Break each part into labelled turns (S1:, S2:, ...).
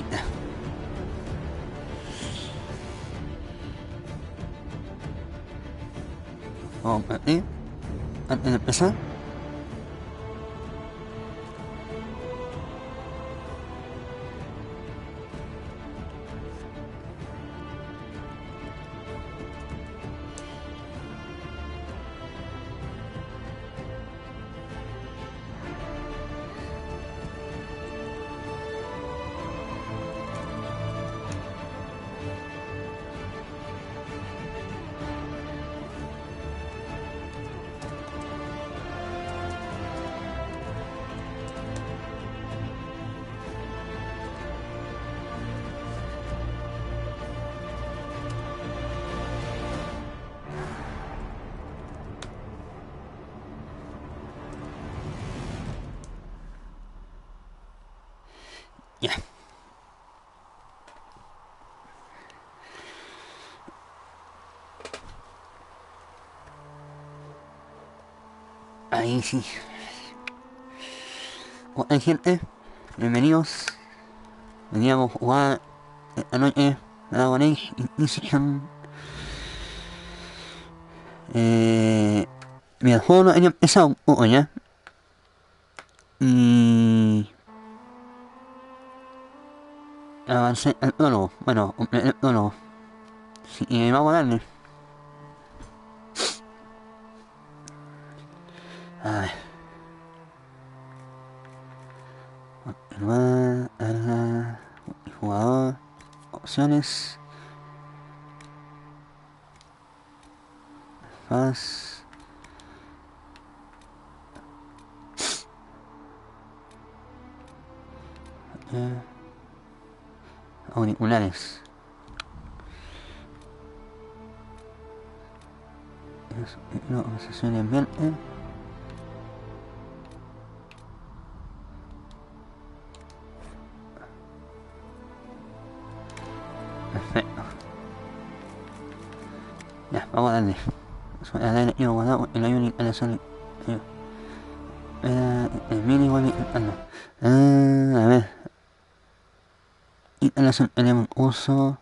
S1: Venga. Vamos a aquí. Antes de empezar. Ya. Ahí sí. Hola gente, bienvenidos. Veníamos a jugar esta noche Dragon Age Inquisition. Mira, el juego no había empezado un poco ya. Y avancé el prólogo. Bueno, completé el prólogo. Sí, vamos a darle. A ver. Continuar, carga, jugador, opciones, faz, auriculares. No, sesión de ambiente. Perfecto. Ya, vamos a darle. A darle yo guardado porque no hay una instalación. El mini igual intentando. A ver. Instalación tenemos uso.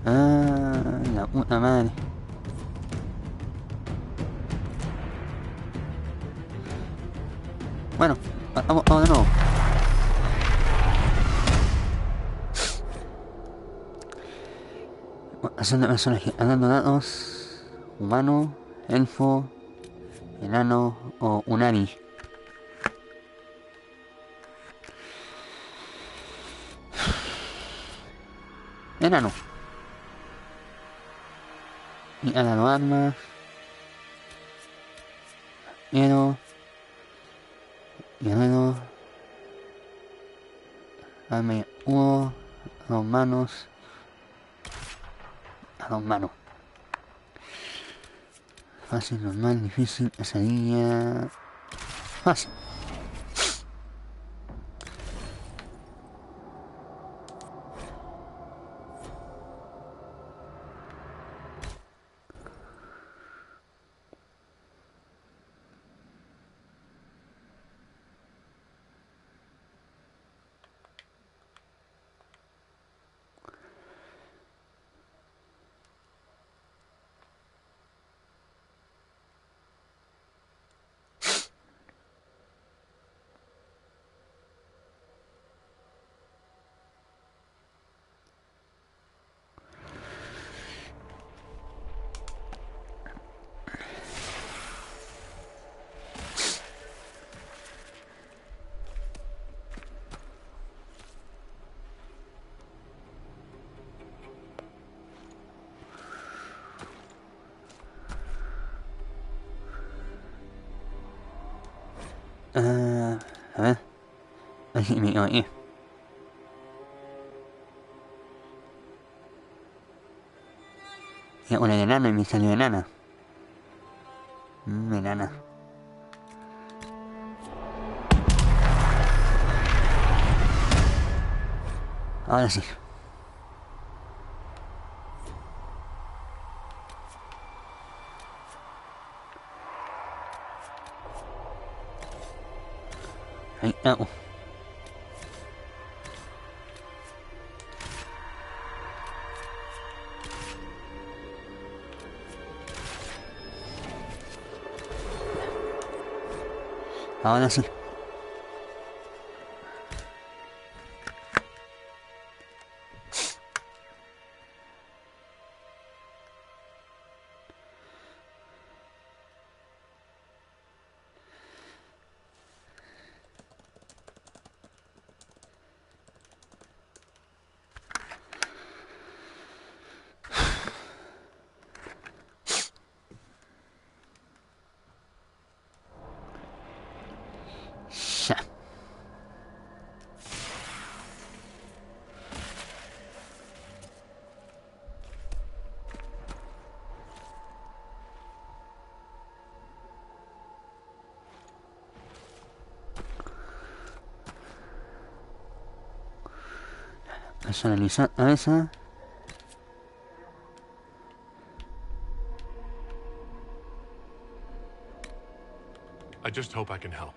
S1: La puta madre. Bueno, vamos de nuevo. Haciendo personaje, andando datos, humano, elfo, enano o unari. Enano. Y enano armas. Miedo. Guerrero. Arma y escudo. A dos manos. A dos manos. Fácil, normal, difícil, pesadilla. Fácil. A ver. Así me oye. Y una de enana y me salió enana. Enana. Ahora sí. Vamos. Ahora sí. Ya. Personalizar a esa.
S2: I just hope I can help.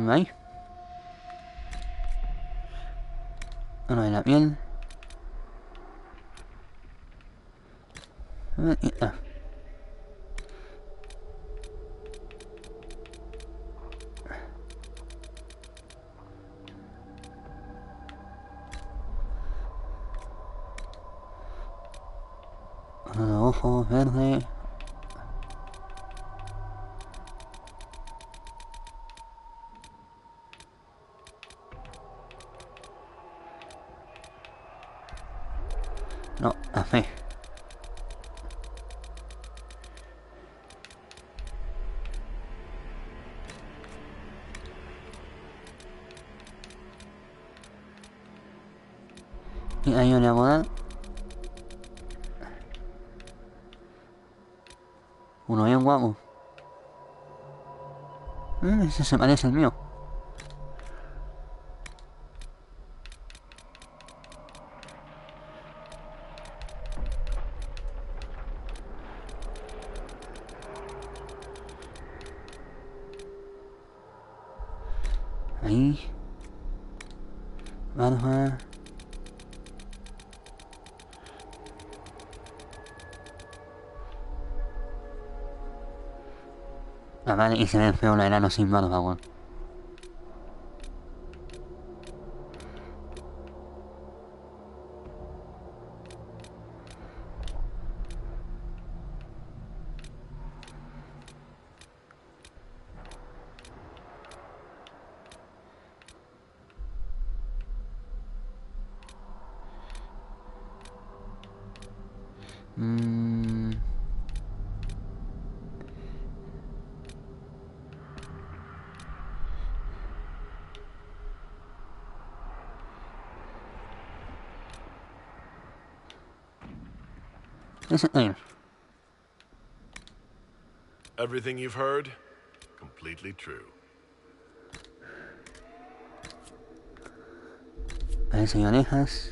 S1: Ahí. Uno de la piel. Ah. Uno de ojos verde. No, a fe. Y ahí le vamos a dar. Uno bien guapo. Ese se parece al mío. Ahí. Barba. Ah, vale, y se ve feo el enano sin barba, weón. Ese, ahí.
S2: Everything you've heard, completely true.
S1: Parece y orejas.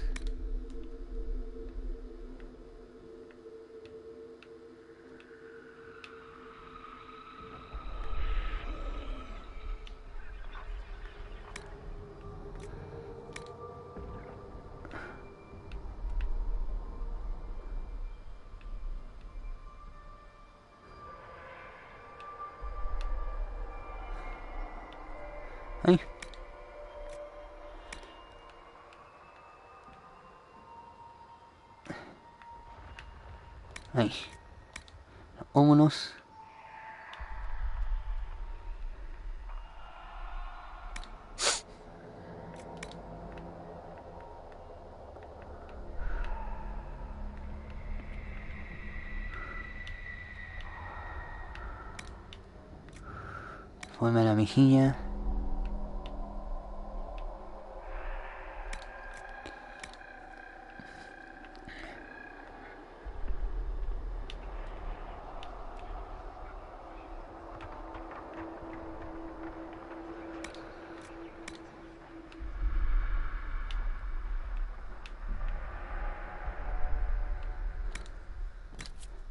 S1: Ahí. Ahí. Ómonos. Forma la mejilla.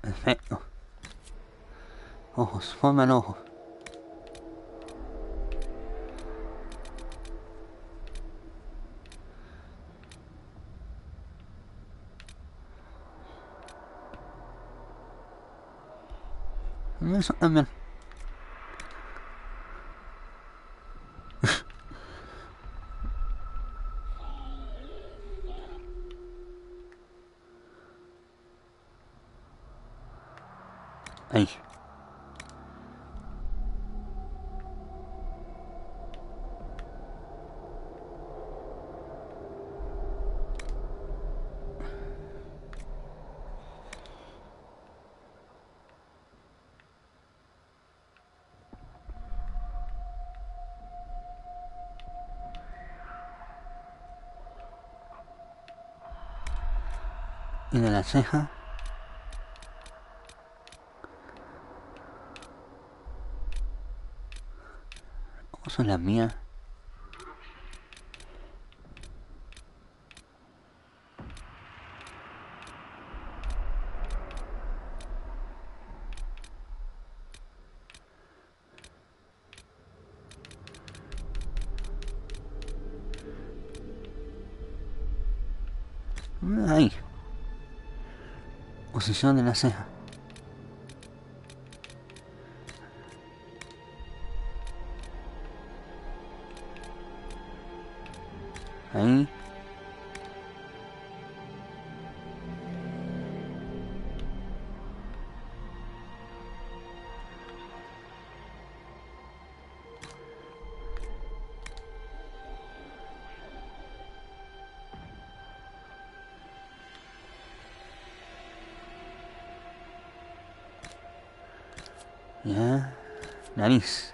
S1: Perfecto. Ojos, forman ojos. Eso también. Ahí. Y de la ceja. ¿Cómo son las mías? Ahí. Posición de la ceja. Ahí. Ya. Nariz.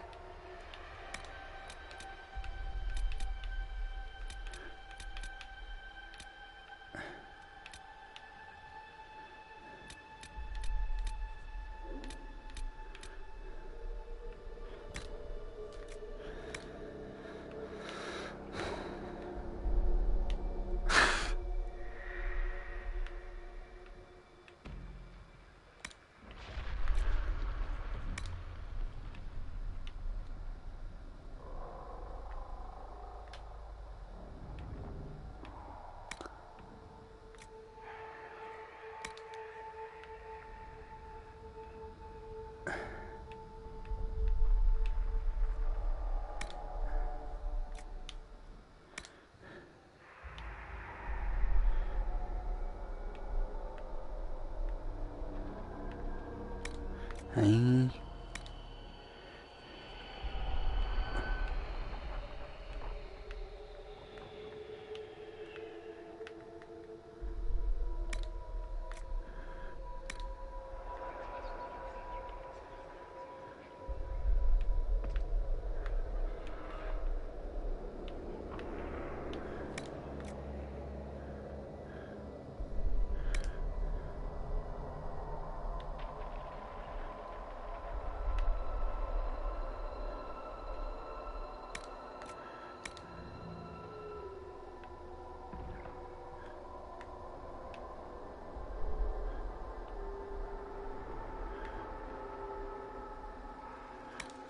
S1: Ahí.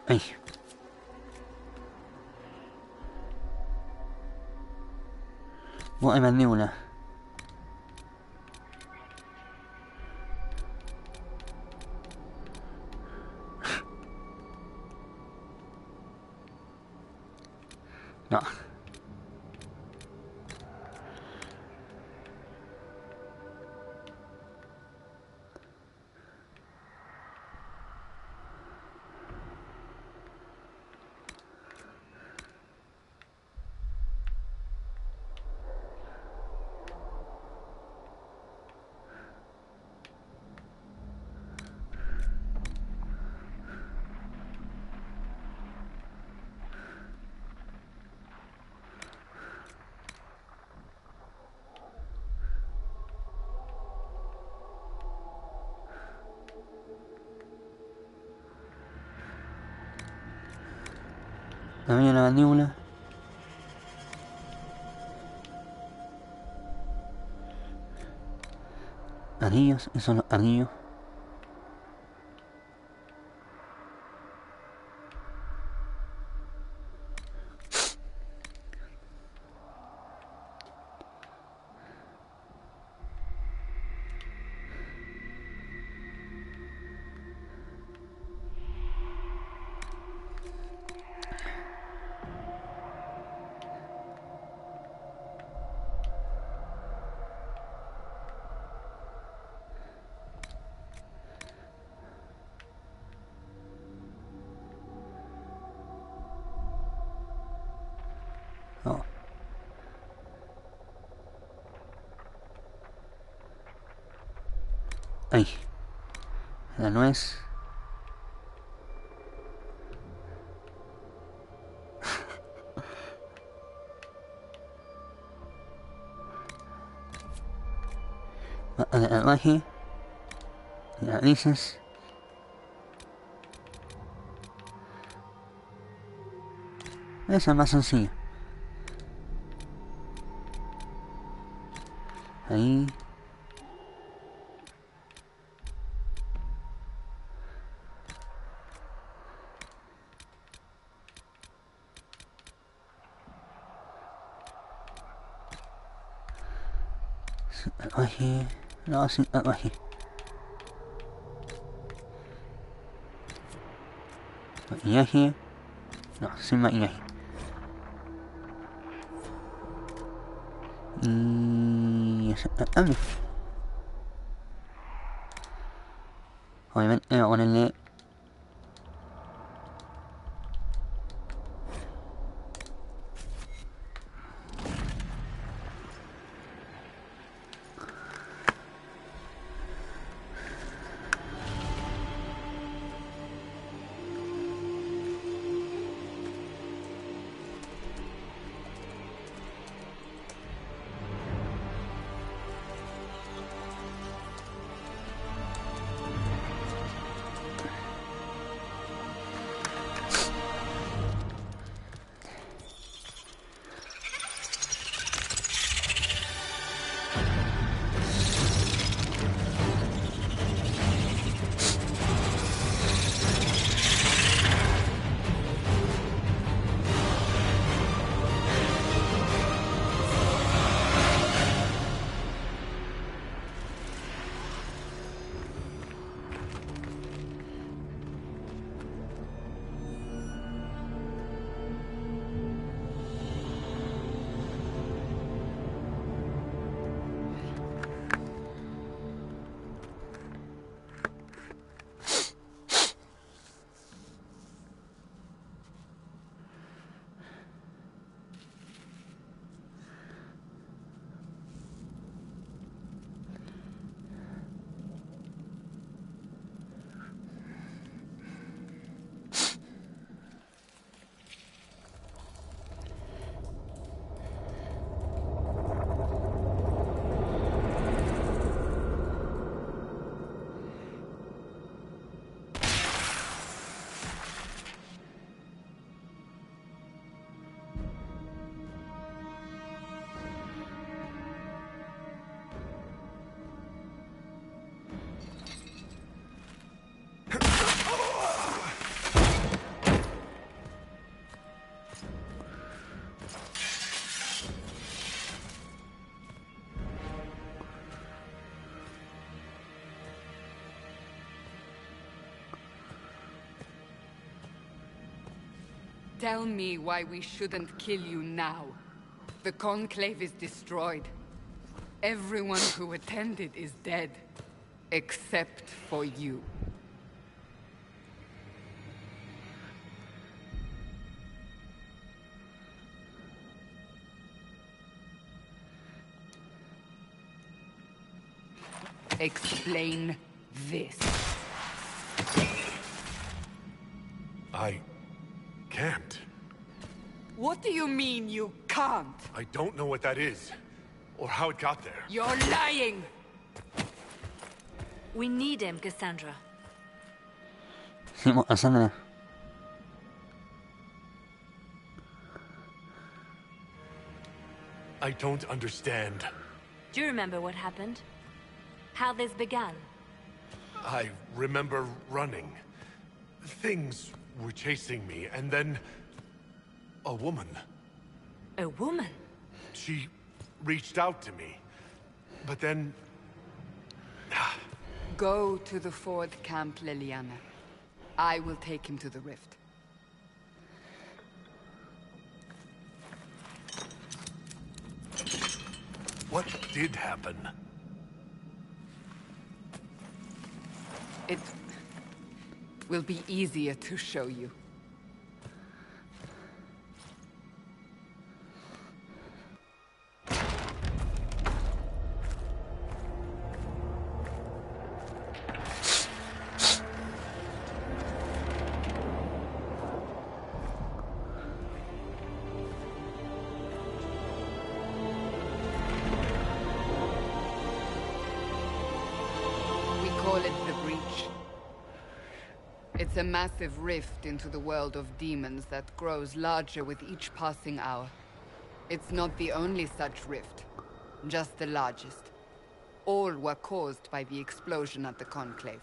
S1: Ahí. Buena mandíbula. No. Tamaño de la mandíbula. Anillos, esos son los anillos. Ahí. La nuez. El baje. Las dices. Esa es más sencilla. Ahí. Maquillaje. No, sin maquillaje. Maquillaje. No, sin maquillaje. Y... obviamente voy a ponerle...
S3: Tell me why we shouldn't kill you now. The Conclave is destroyed. Everyone who attended is dead. Except for you. Explain this.
S2: I can't.
S3: What do you mean you can't?
S2: I don't know what that is, or how it got there.
S3: You're lying!
S4: We need him, Cassandra.
S1: Sí, Cassandra.
S2: I don't understand.
S4: Do you remember what happened? How this began?
S2: I remember running. Things were chasing me, and then... a woman.
S4: A woman?
S2: She reached out to me. But then...
S3: Go to the Ford camp, Leliana. I will take him to the rift.
S2: What did happen?
S3: It will be easier to show you. It's a massive rift into the world of demons that grows larger with each passing hour. It's not the only such rift, just the largest. All were caused by the explosion at the Conclave.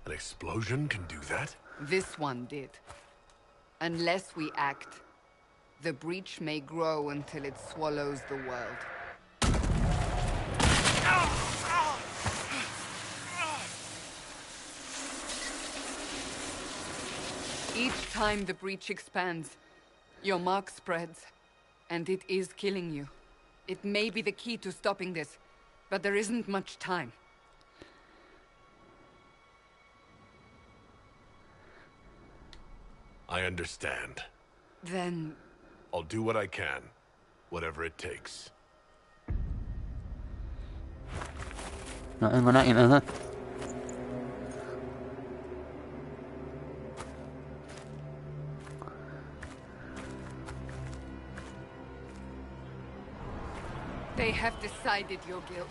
S2: An explosion can do that?
S3: This one did. Unless we act, the breach may grow until it swallows the world. Each time the breach expands, your mark spreads, and it is killing you. It may be the key to stopping this, but there isn't much time.
S2: I understand.
S3: Then...
S2: I'll do what I can, whatever it takes.
S1: No tengo nadie, ¿verdad?
S3: They have decided your guilt.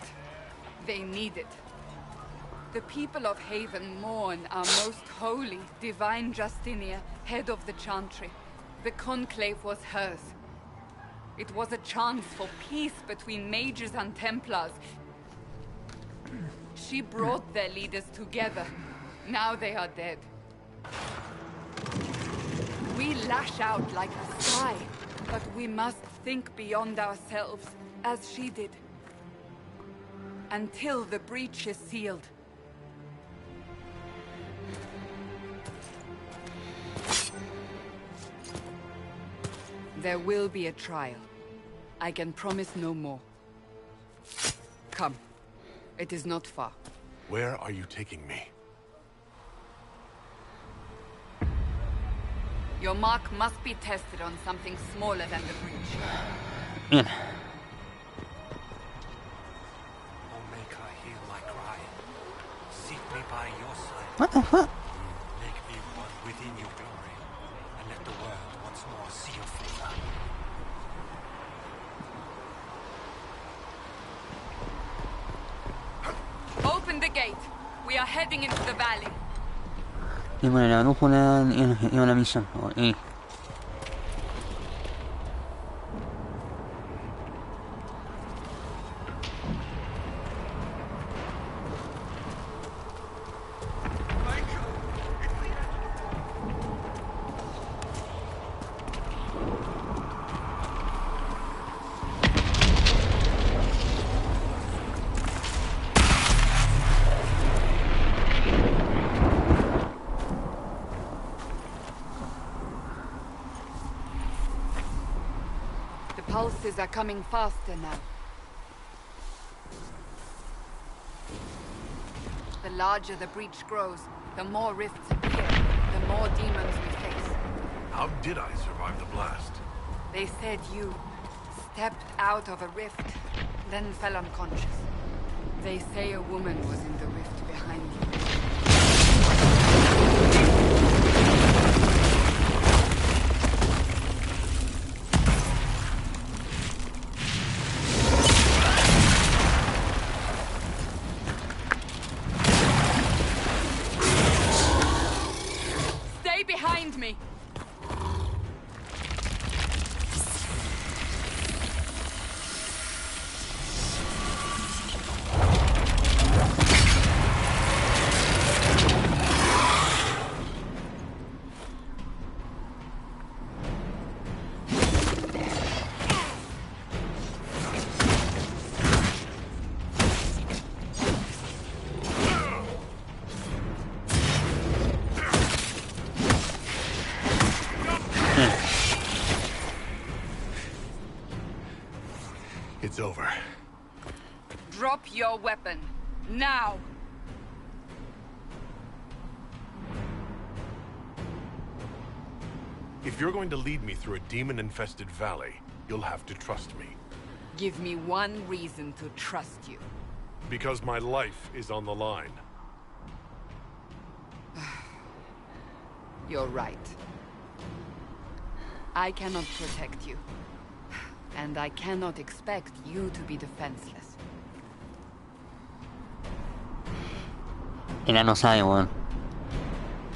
S3: They need it. The people of Haven mourn our most holy, divine Justinia, head of the Chantry. The Conclave was hers. It was a chance for peace between mages and Templars. She brought their leaders together. Now they are dead. We lash out like a spy, but we must think beyond ourselves, as she did. Until the breach is sealed. There will be a trial. I can promise no more. Come. It is not far.
S2: Where are you taking me?
S3: Your mark must be tested on something smaller than the breach.
S1: Bien.
S5: Oh, make her hear my cry. Seek me by your side.
S1: What the fuck?
S5: Make me one within your glory, and let the world once more see your favor.
S3: Open the gate. We are heading into the valley.
S1: Y bueno, la brújula y una misión. Y...
S3: Pulses are coming faster now. The larger the breach grows, the more rifts appear, the more demons we face.
S2: How did I survive the blast?
S3: They said you stepped out of a rift, then fell unconscious. They say a woman was in the rift behind you. Behind me!
S2: It's over.
S3: Drop your weapon. Now!
S2: If you're going to lead me through a demon-infested valley, you'll have to trust me.
S3: Give me one reason to trust you.
S2: Because my life is on the line.
S3: You're right. I cannot protect you. And I cannot expect you to be defenseless.
S1: Ella no sabe, weón.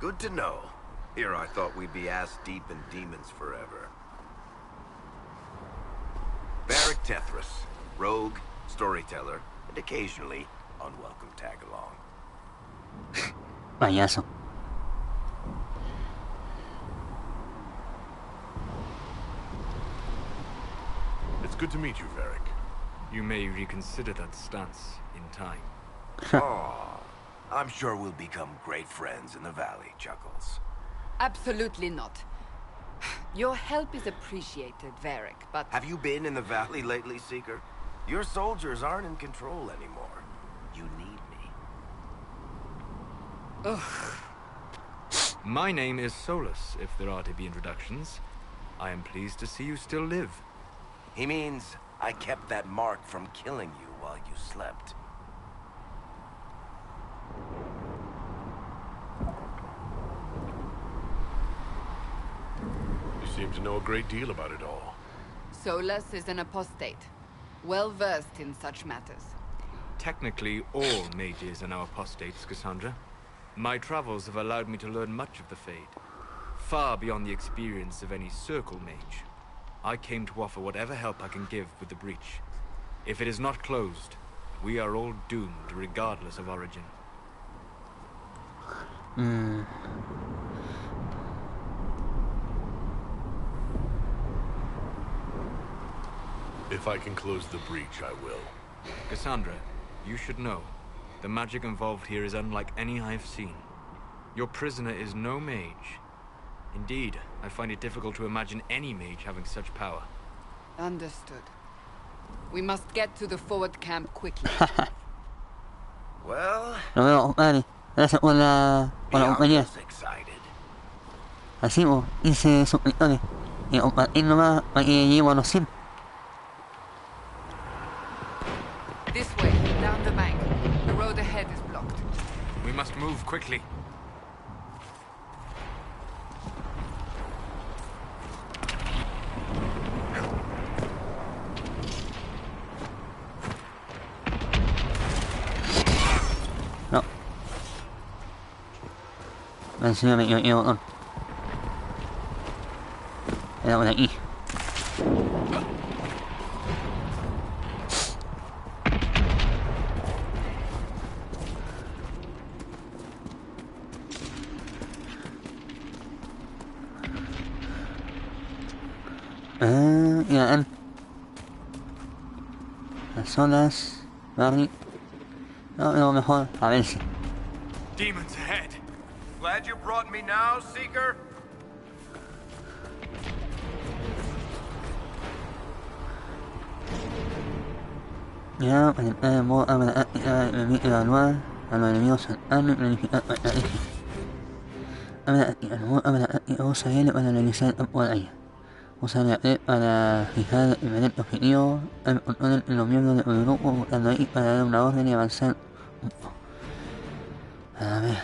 S6: Good to know. Here I thought we'd be ass-deep in demons forever. Varric Tethras, rogue, storyteller, and occasionally unwelcome tag-along.
S1: Payaso.
S2: It's good to meet you, Varric.
S5: You may reconsider that stance in time.
S6: Aw, I'm sure we'll become great friends in the valley, Chuckles.
S3: Absolutely not. Your help is appreciated, Varric, but...
S6: Have you been in the valley lately, Seeker? Your soldiers aren't in control anymore. You need me.
S3: Ugh.
S5: My name is Solus, if there are to be introductions. I am pleased to see you still live.
S6: He means I kept that mark from killing you while you slept.
S2: You seem to know a great deal about it all.
S3: Solus is an apostate, well-versed in such matters.
S5: Technically, all mages are now apostates, Cassandra. My travels have allowed me to learn much of the Fade, far beyond the experience of any circle mage. I came to offer whatever help I can give with the breach. If it is not closed, we are all doomed regardless of origin.
S2: If I can close the breach, I will.
S5: Cassandra, you should know, the magic involved here is unlike any I have seen. Your prisoner is no mage. Indeed, I find it difficult to imagine any mage having such power.
S3: Understood. We must get to the forward camp quickly.
S6: Well,
S1: Lo veo, compadre. Gracias por la compañía.
S6: Bianca's excited.
S1: Así, pues, 15 suscriptores. Y compartir nomás para que lleguemos a los 100.
S3: This way, down the bank. The road ahead is blocked.
S5: We must move quickly.
S1: No. Encima me equivoqué, botón. Era por aquí. Ya, las olas, Barry. No, lo mejor, a ver si.
S5: Demons ahead!
S6: Glad you brought me now, Seeker?
S1: Ya, para entrar en modo arma táctica, permite evaluar a los enemigos cercanos y planificar la estrategia. Arma táctica, usa L para analizar el campo de batalla. Usa la T para fijar el diferente objetivo, el control entre los miembros del grupo, buscando X para dar una orden y avanzar un poco. A ver.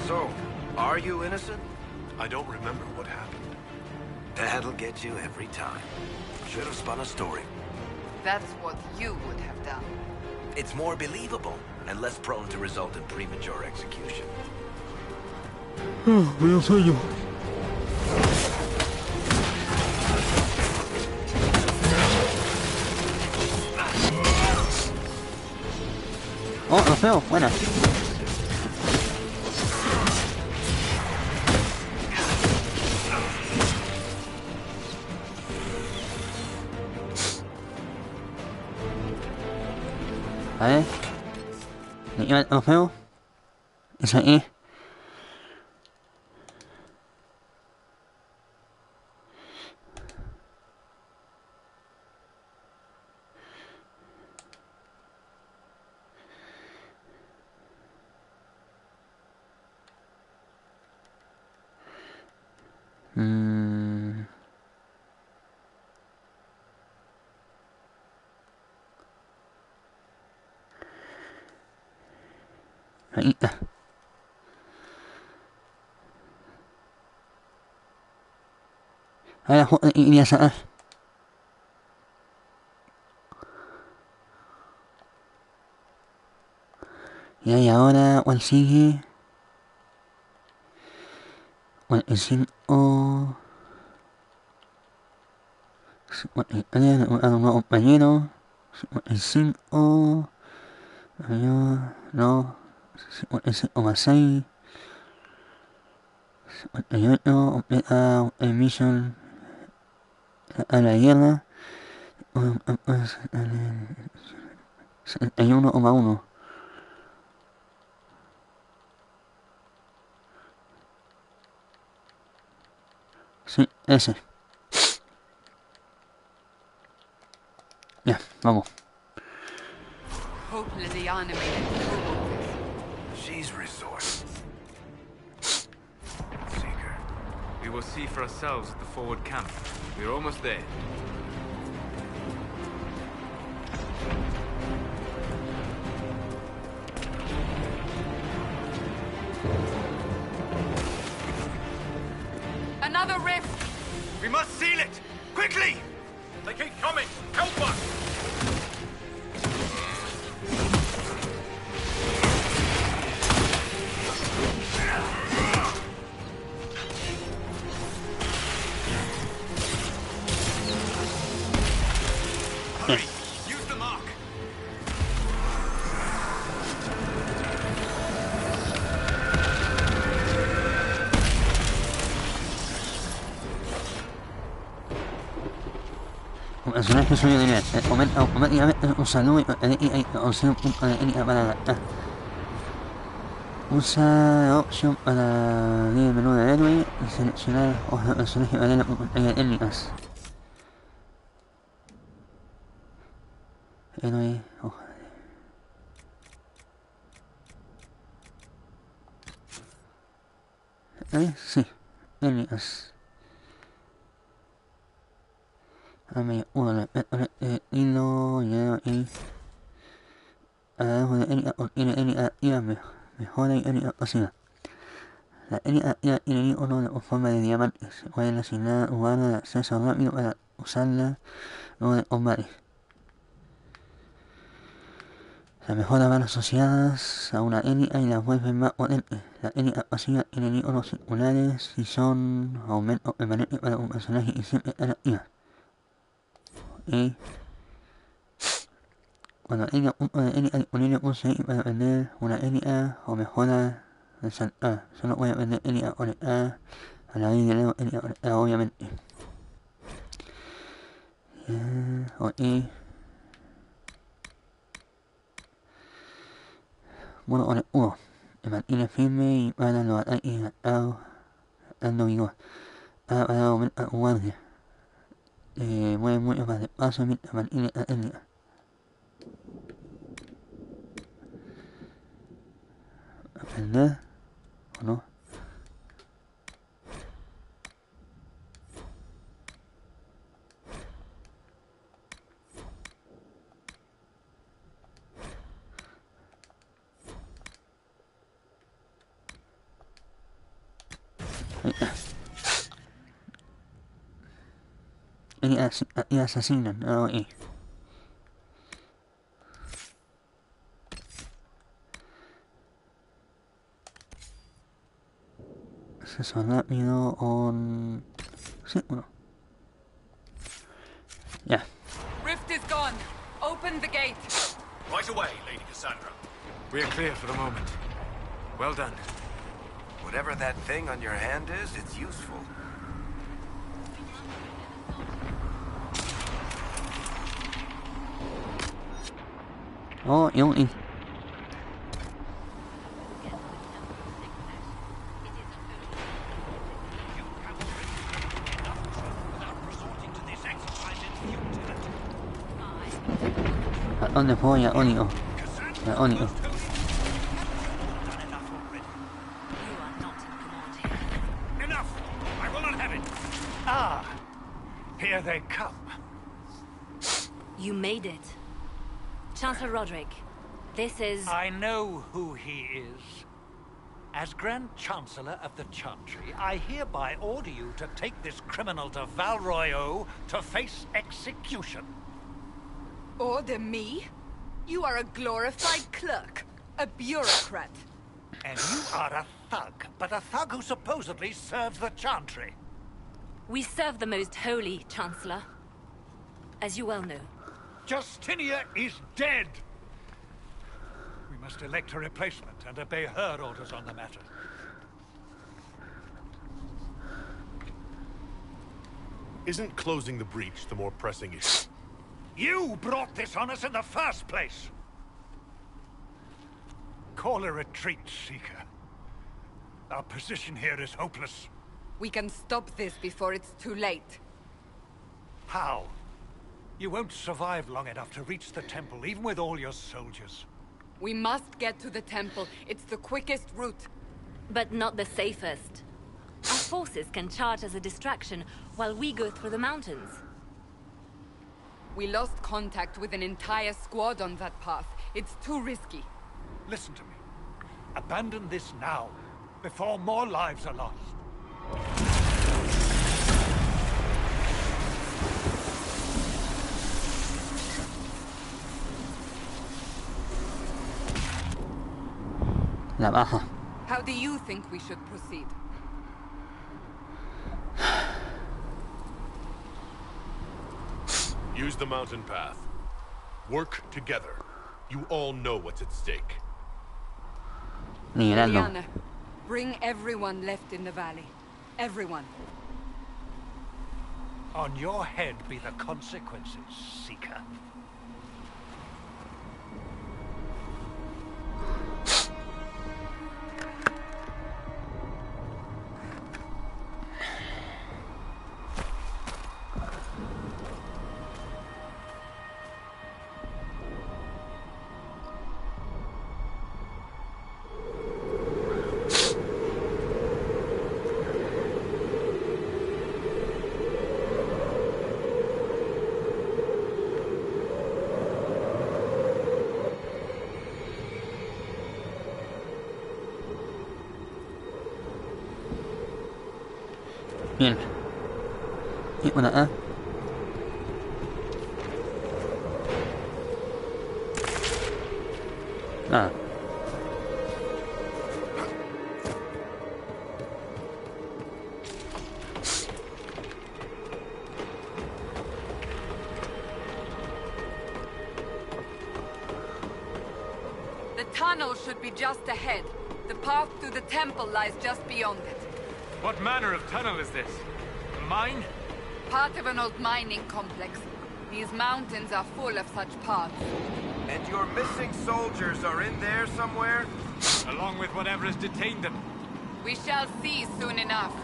S6: So, are you innocent?
S2: I don't remember what happened.
S6: That'll get you every time. Should have spun a story.
S3: That's what you would have done.
S6: It's more believable and less prone to result in premature execution.
S1: Veo sueño. Oh, trofeo, buena. A ver. Le lleva el trofeo. Eso es. Ahí está. Ahora iría a sacar. Y ahí ahora, ¿cuál sigue? ¿Cuál el 5? A un nuevo compañero. El 5. No. El 5 más 6. 58. Completa el mission a la guerra. 71,1. Sí, ese. Ya, vamos.
S3: Hopelessly animated.
S6: She's resourceful. Seeker.
S5: We will see for ourselves at the forward camp. We're almost there.
S3: Another rift!
S5: We must seal it! Quickly!
S7: They keep coming! Help us!
S5: Hurry! Use the mark!
S1: Personaje suyo de nivel. Aumenta automáticamente un saludo y consigue un punto de ética para adaptar. Usa opción para abrir el menú de héroe y seleccionar hoja de personaje para las técnicas. Héroe, hoja de... sí, técnicas. Uno, hilo, y abajo de ética contiene ética activa, mejora y ética pasiva. La ética activa tiene iconos con forma de diamantes. Se pueden asignar lugares de acceso rápido para usarla luego de combate. Las mejoras van asociadas a una ética y las vuelven más potentes. Las éticas pasivas tienen iconos circulares y son aumentos permanentes para un personaje y siempre están activas. Y cuando tenga punto de ética disponible pulse y para aprender una ética o mejora resaltada. Solo puede aprender ética conectada a la ley de nuevo ética conectada obviamente. Ok. Bueno, con el 1 me mantiene firme y para los ataques gastados dando vigor. Para aumentar tu guardia. Mueve mucho más despacio mientras mantiene la técnica. ¿Aprender? ¿O no? Ahí está. Ellas se asignan, ahí. Acceso rápido on... sí, uno. Ya.
S3: Rift is gone. Open the gate.
S7: Right away, Lady Cassandra.
S5: We are clear for the moment. Well done.
S6: Whatever that thing on your hand is, it's useful.
S1: Oh, yếu đi. On the phone, on you. On you.
S7: Enough! I will not have it! Ah! Here they come.
S4: You made it. Chancellor Roderick, this is...
S8: I know who he is. As Grand Chancellor of the Chantry, I hereby order you to take this criminal to Val Royeaux to face execution.
S3: Order me? You are a glorified clerk, a bureaucrat.
S8: And you are a thug, but a thug who supposedly serves the Chantry.
S4: We serve the most holy, Chancellor. As you well know.
S8: Justinia is dead! We must elect a replacement and obey her orders on the matter.
S2: Isn't closing the breach the more pressing issue?
S8: You brought this on us in the first place! Call a retreat, Seeker. Our position here is hopeless.
S3: We can stop this before it's too late.
S8: How? You won't survive long enough to reach the temple, even with all your soldiers.
S3: We must get to the temple. It's the quickest route.
S4: But not the safest. Our forces can charge as a distraction while we go through the mountains.
S3: We lost contact with an entire squad on that path. It's too risky.
S8: Listen to me. Abandon this now, before more lives are lost.
S1: La baja.
S3: How do you think we should proceed?
S2: Use the mountain path. Work together. You all know what's at stake.
S1: Mirando.
S3: Liliana, bring everyone left in the valley. Everyone.
S8: On your head be the consequences, Seeker.
S1: Bien. Y una A. Ah.
S3: The tunnel should be just ahead. The path to the temple lies just beyond it.
S5: What manner of tunnel is this? A mine?
S3: Part of an old mining complex. These mountains are full of such paths.
S6: And your missing soldiers are in there somewhere?
S5: Along with whatever has detained them.
S3: We shall see soon enough.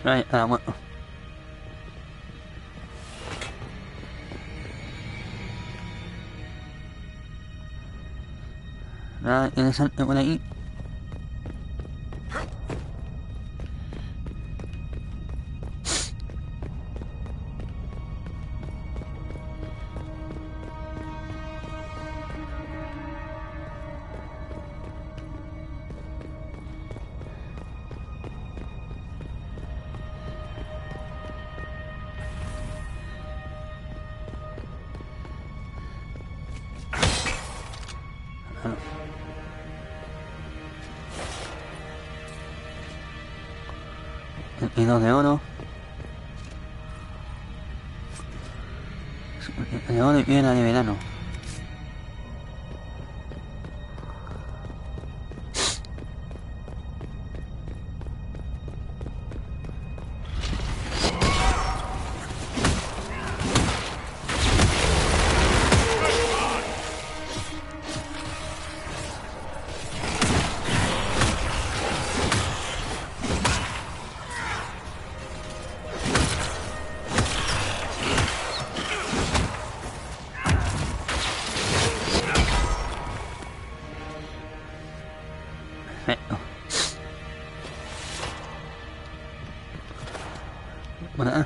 S1: Right, what? Right, innocent, what I eat? y 2 de oro. De oro y una de verano. Perfecto. Bueno,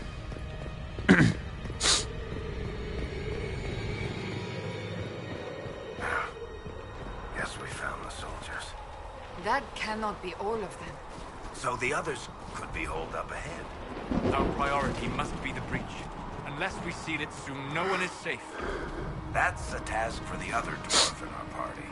S6: Guess we found the soldiers.
S3: That cannot be all of them.
S6: So the others could be holed up ahead.
S5: Our priority must be the breach. Unless we seal it soon, no one is safe.
S6: That's a task for the other dwarf in our party.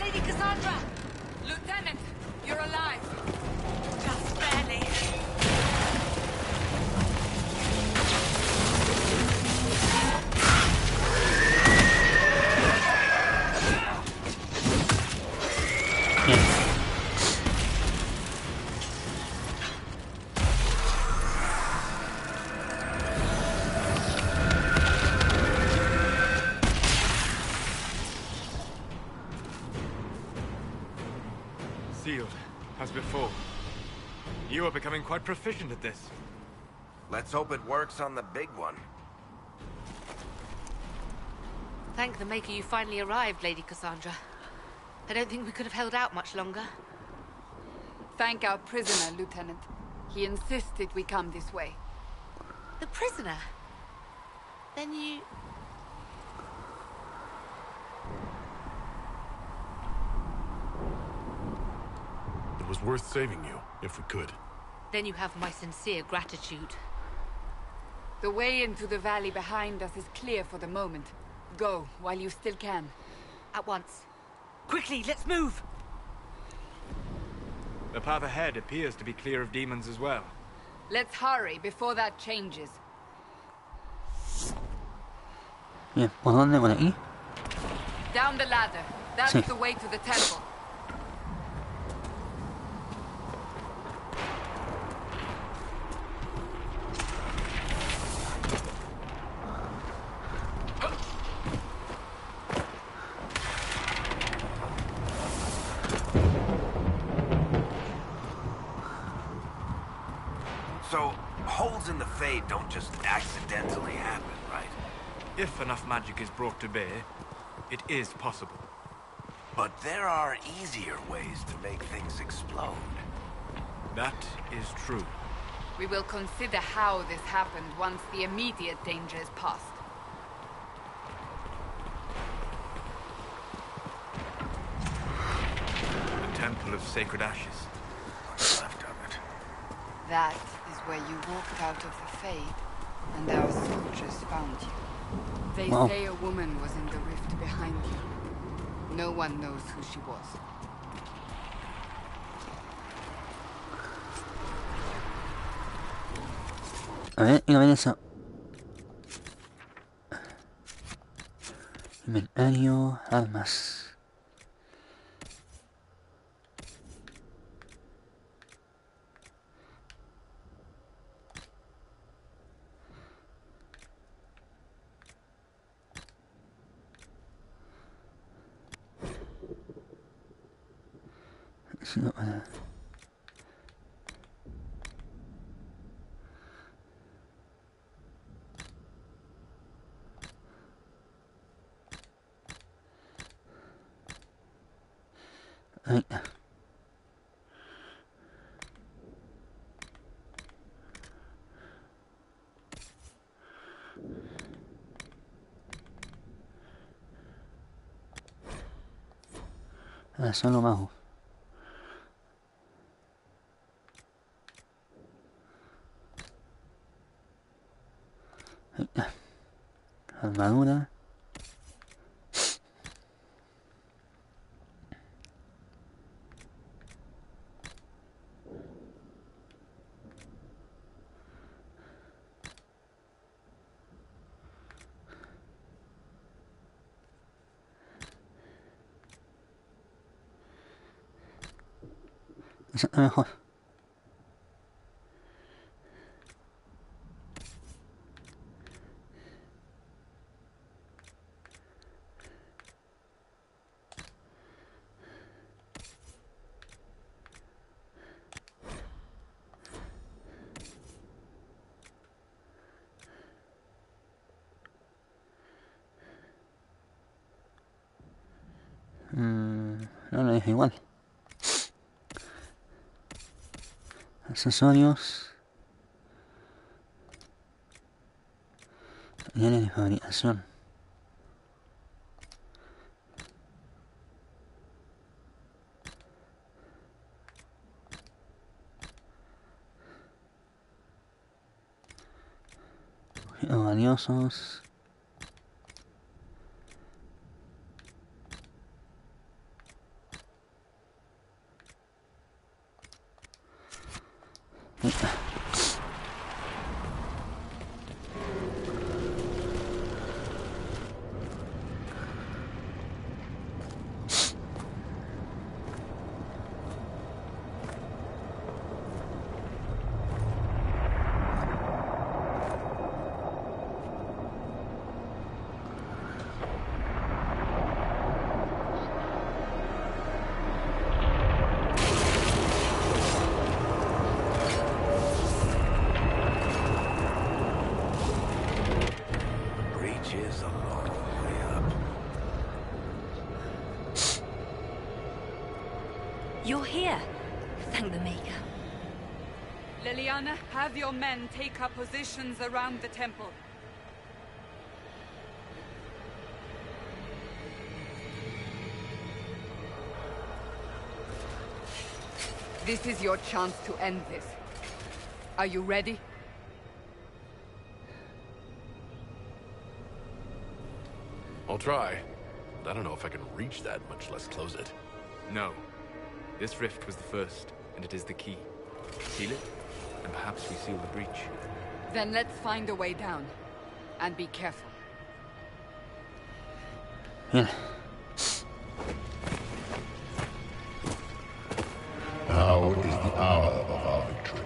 S4: Lady Cassandra!
S3: Lieutenant, you're alive.
S4: Just barely.
S1: bien.
S5: Sealed, as before. You are becoming quite proficient at this.
S6: Let's hope it works on the big one.
S4: Thank the Maker you finally arrived, Lady Cassandra. I don't think we could have held out much longer.
S3: Thank our prisoner, Lieutenant. He insisted we come this way.
S4: The prisoner? Then you...
S2: It was worth saving you, if we could.
S4: Then you have my sincere gratitude.
S3: The way into the valley behind us is clear for the moment. Go, while you still can.
S4: At once. Quickly, let's move!
S5: The path ahead appears to be clear of demons as well.
S3: Let's hurry before that changes.
S1: Bien, ¿por dónde? ¿Por aquí?
S3: Down the ladder. That's
S1: Sí.
S3: the way to the temple.
S6: So, holes in the Fade don't just accidentally happen, right?
S5: If enough magic is brought to bear, it is possible.
S6: But there are easier ways to make things explode.
S5: That is true.
S3: We will consider how this happened once the immediate danger is past.
S5: The Temple of Sacred Ashes.
S6: What's left of it?
S3: That is where you walked out of the Fade, and our soldiers found you. They
S1: Wow.
S3: say a woman was in the rift behind you. No one knows who she was.
S1: A ver, y a ver eso. Inventario, armas. Si no, ahí está. solo bajo. Armadura. Esa es la mejor. No lo dejo igual. Accesorios. Materiales de fabricación. Objetos valiosos.
S4: You're here. Thank the Maker.
S3: Liliana, have your men take up positions around the temple. This is your chance to end this. Are you ready?
S2: I'll try. But I don't know if I can reach that, much less close it.
S5: No. This rift was the first, and it is the key. Seal it, and perhaps we seal the breach.
S3: Then let's find a way down. And be careful.
S1: Bien.
S9: Now is the hour of our victory.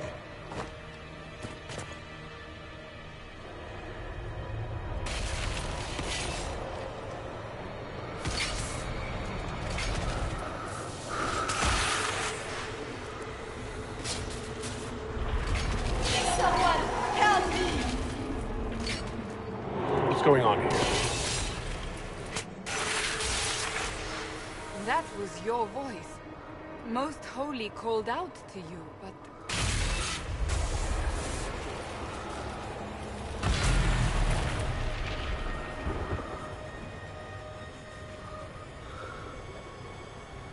S2: What's going on here?
S3: That was your voice. Most Holy called out to you, but...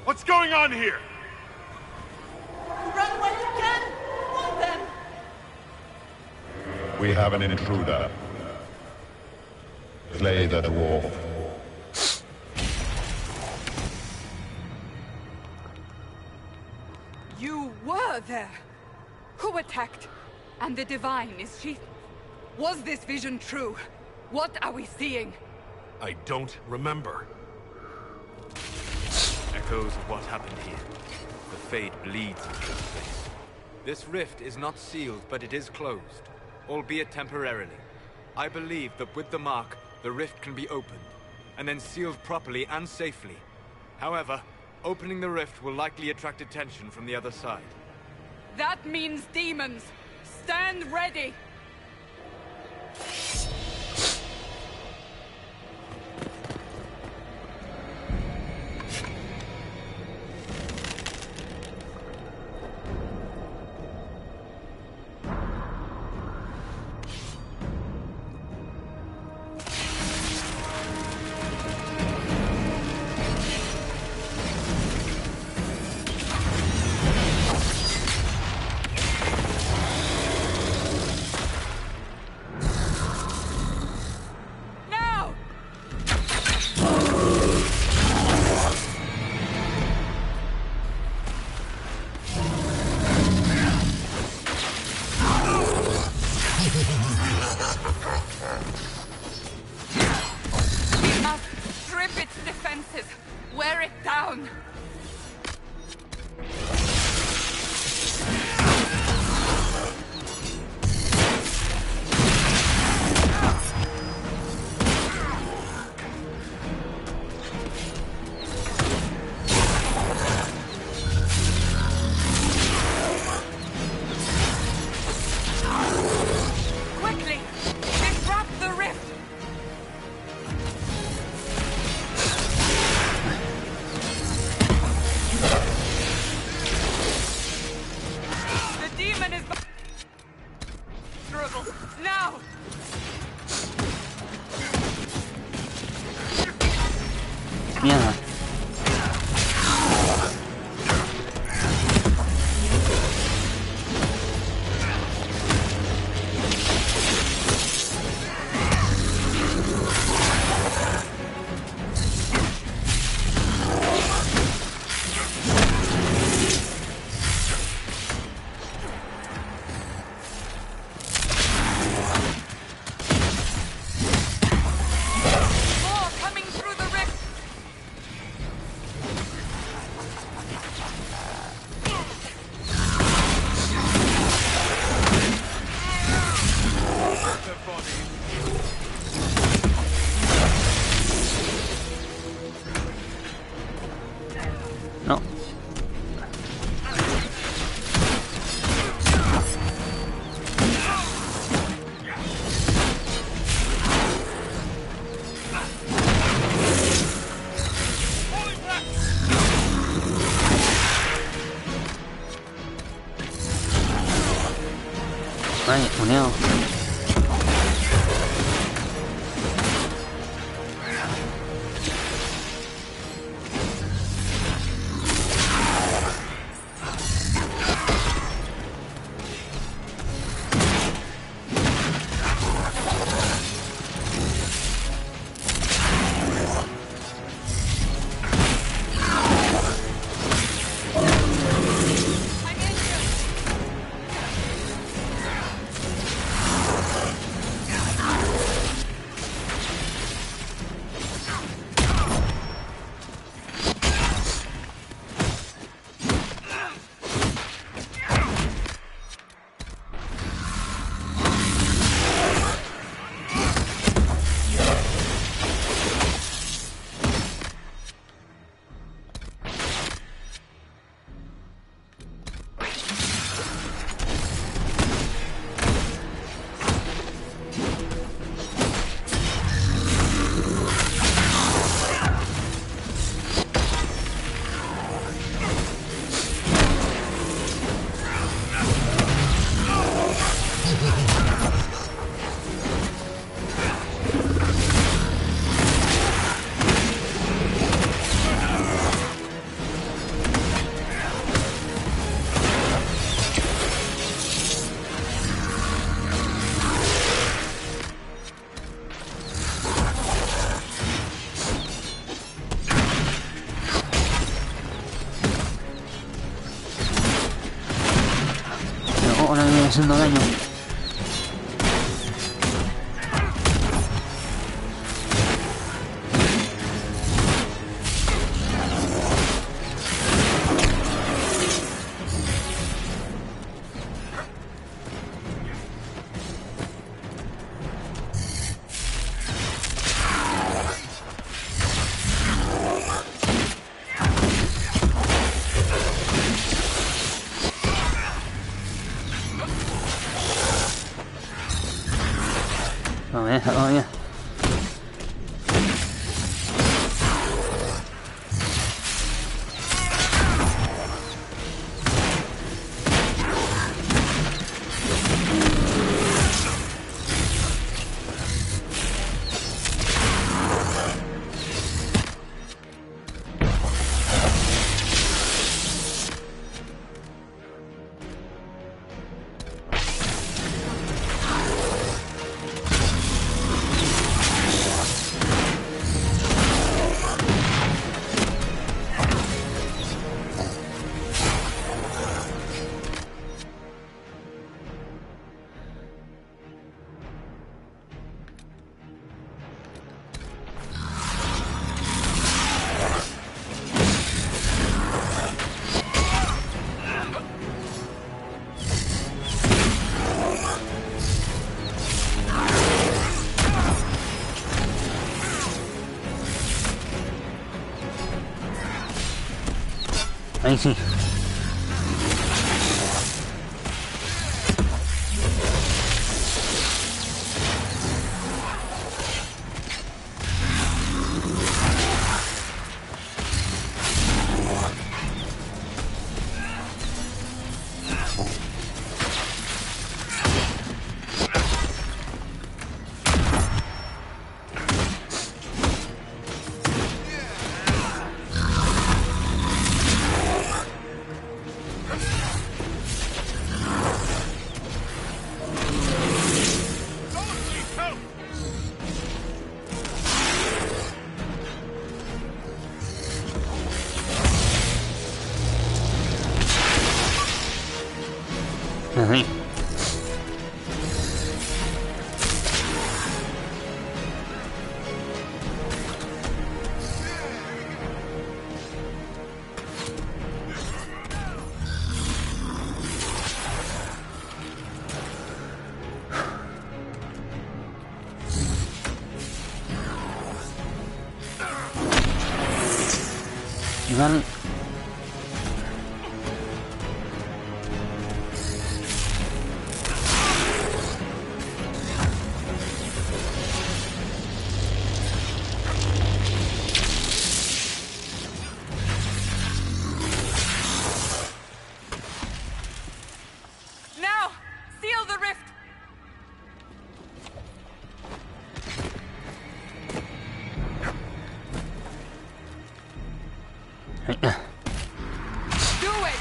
S2: What's going on here?
S3: Run when you can! Hold them!
S9: We have an intruder. Slay the dwarf.
S3: You were there! Who attacked? And the Divine, is she... Was this vision true? What are we seeing?
S2: I don't remember.
S5: Echoes of what happened here. The fate bleeds into this place. This rift is not sealed, but it is closed, albeit temporarily. I believe that with the mark, the rift can be opened, and then sealed properly and safely. However, opening the rift will likely attract attention from the other side.
S3: That means demons! Stand ready!
S1: Mierda.
S3: More coming through the rift.
S1: No. Vale, uneo. Ahora me voy haciendo daño. No me deja todavía. Ahí sí. Así. Vale.
S3: Now, seal the rift. Do it.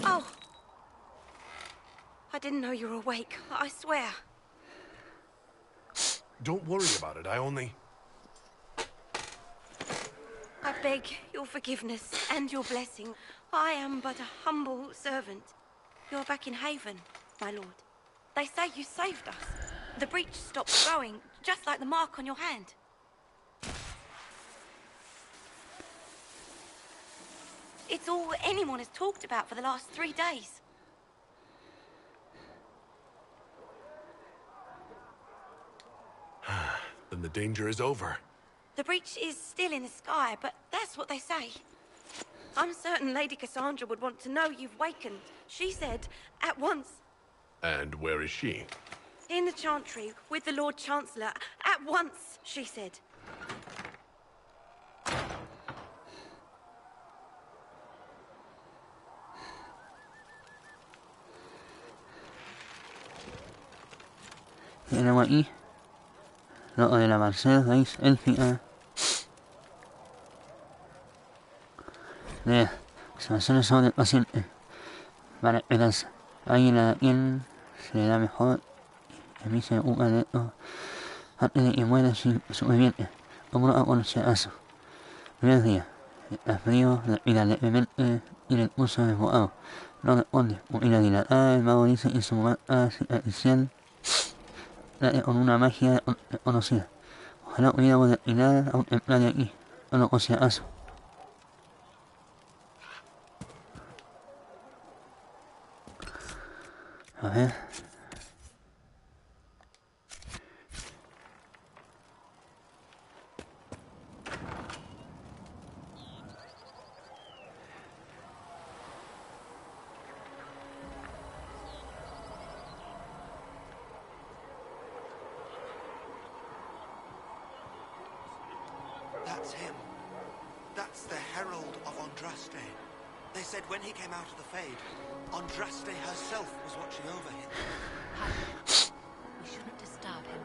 S10: Oh. I didn't know you were awake, I swear.
S2: Don't worry about it. I only...
S10: I beg your forgiveness and your blessing. I am but a humble servant. You're back in Haven, my lord. They say you saved us. The breach stopped growing, just like the mark on your hand. It's all anyone has talked about for the last 3 days.
S2: Then the danger is over.
S10: The breach is still in the sky, but that's what they say. I'm certain Lady Cassandra would want to know you've wakened. She said, at once.
S2: And where is she?
S10: In the Chantry, with the Lord Chancellor. At once, she said.
S1: Tenemos aquí lo de la parcela raíz élfica de observaciones sobre el paciente para esperanza. Alguien a quien se le da mejor y a mí se me ocupa de esto antes de que muera sin superviviente. Como no por si acaso. Primer día. El frío respira levemente y el pulso desbocado. No responde. Pupila dilatada, el mago dice que su marca cicatricial con una magia desconocida. Ojalá pudiéramos destinar a un templario aquí, solo por si acaso. A ver.
S11: That's him. That's the Herald of Andraste. They said when he came out of the Fade, Andraste herself was watching over him.
S4: We shouldn't disturb him.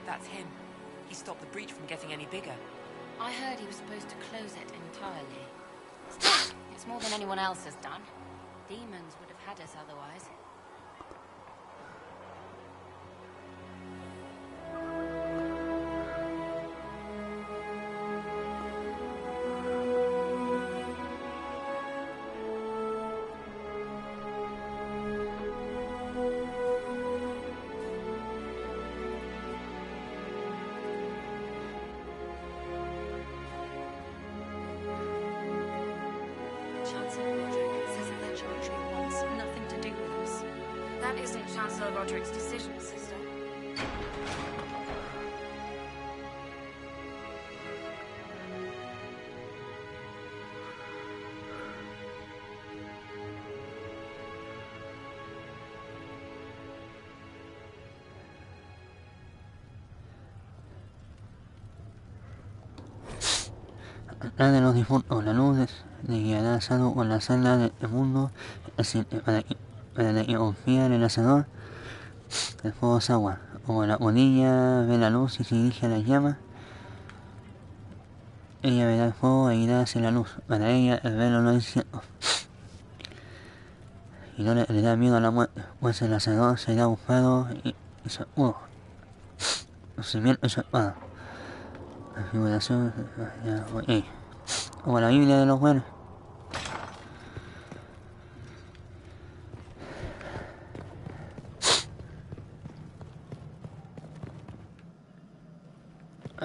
S10: That's him. He's
S12: stop the breach from getting any bigger.
S13: I heard he was supposed to close it entirely. Still, it's more than anyone else has done. Demons would have had us otherwise. That isn't Chancellor Roderick's decision, sister.
S1: La de los difuntos, la luz le guiará Sado por la sala del mundo para que confía en el hacedor. El fuego es agua, como la bolilla ve la luz y se dirige a las llamas. Ella verá el fuego e irá hacia la luz. Para ella el velo no es cierto. Y no le da miedo a la muerte, pues el hacedor será buscado y su escudo, lucimiento y su espada. La figuración como la Biblia de los buenos.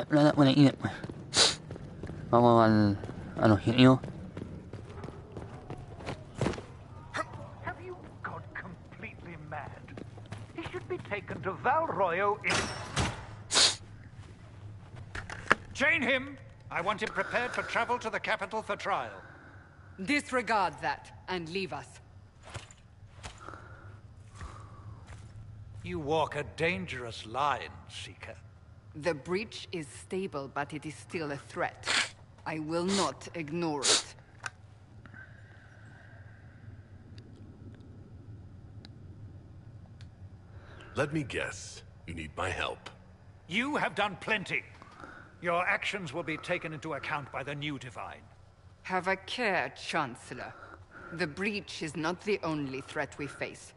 S1: Nada por aquí después. Vamos al objetivo.
S8: Have you gone completely mad? He should be taken to Valroyo in... Chain him! I want him prepared for travel to the capital for trial.
S3: Disregard that and leave us.
S8: You walk a dangerous line, Seeker.
S3: The breach is stable, but it is still a threat. I will not ignore it.
S2: Let me guess. You need my help.
S8: You have done plenty. Your actions will be taken into account by the new Divine.
S3: Have a care, Chancellor. The breach is not the only threat we face.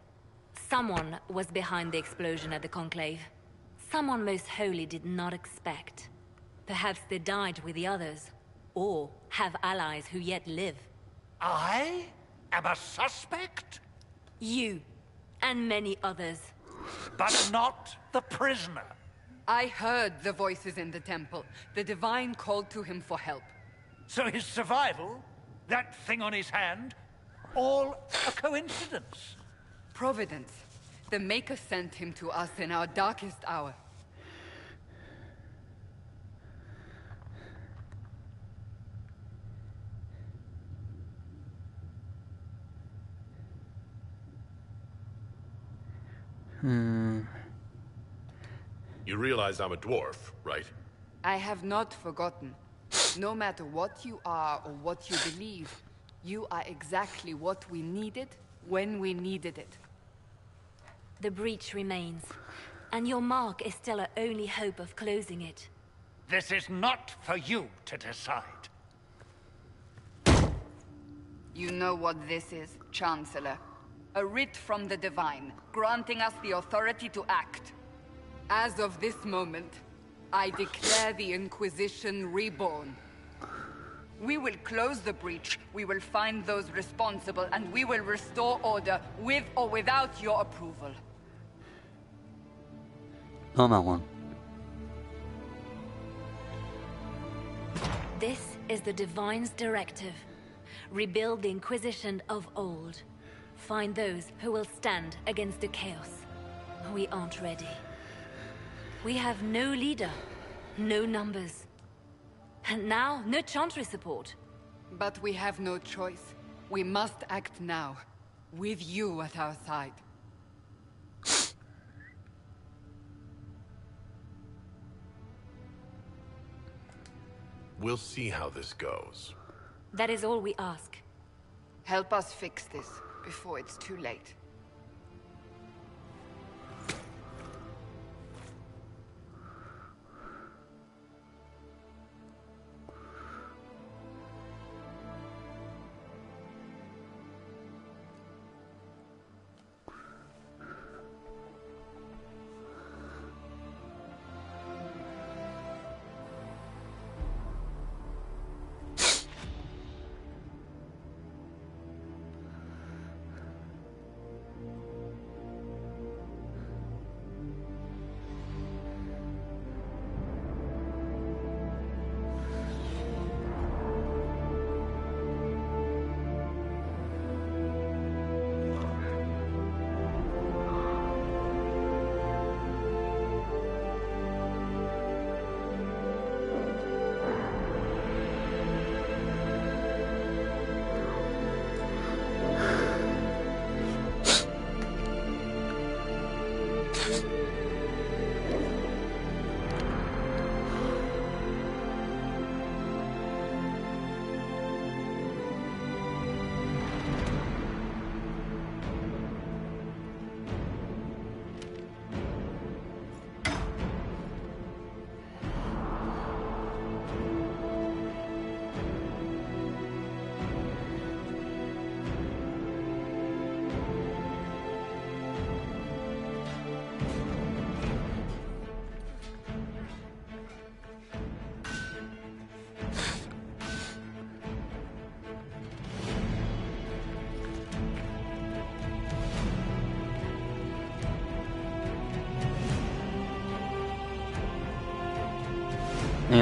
S4: Someone was behind the explosion at the Conclave. Someone Most Holy did not expect. Perhaps they died with the others, or have allies who yet live.
S8: I am a suspect?
S4: You, and many others.
S8: But not the prisoner.
S3: I heard the voices in the temple. The Divine called to him for help.
S8: So his survival, that thing on his hand, all a coincidence?
S3: Providence. The Maker sent him to us in our darkest hour.
S2: You realize I'm a dwarf, right?
S3: I have not forgotten. No matter what you are or what you believe, you are exactly what we needed when we needed it.
S4: The breach remains, and your mark is still our only hope of closing it.
S8: This is not for you to decide.
S3: You know what this is, Chancellor. A writ from the Divine, granting us the authority to act. As of this moment, I declare the Inquisition reborn. We will close the breach, we will find those responsible, and we will restore order, with or without your approval.
S1: Toma, Juan.
S4: This is the Divine's directive. Rebuild the Inquisition of old. Find those who will stand against the chaos. We aren't ready. We have no leader, no numbers. And now, no Chantry support.
S3: But we have no choice. We must act now, with you at our side.
S2: We'll see how this goes.
S4: That is all we ask.
S3: Help us fix this, before it's too late.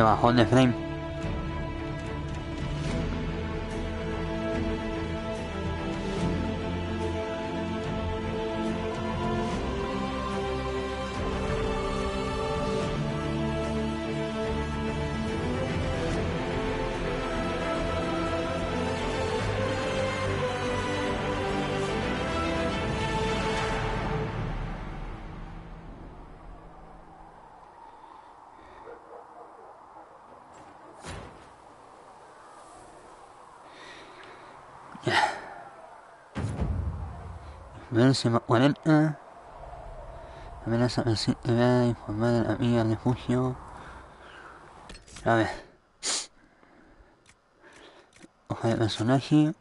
S1: Qué bajón de frame. Versima 40. Amenaza persiste, informar a la amiga al refugio. A ver. Hoja de personaje.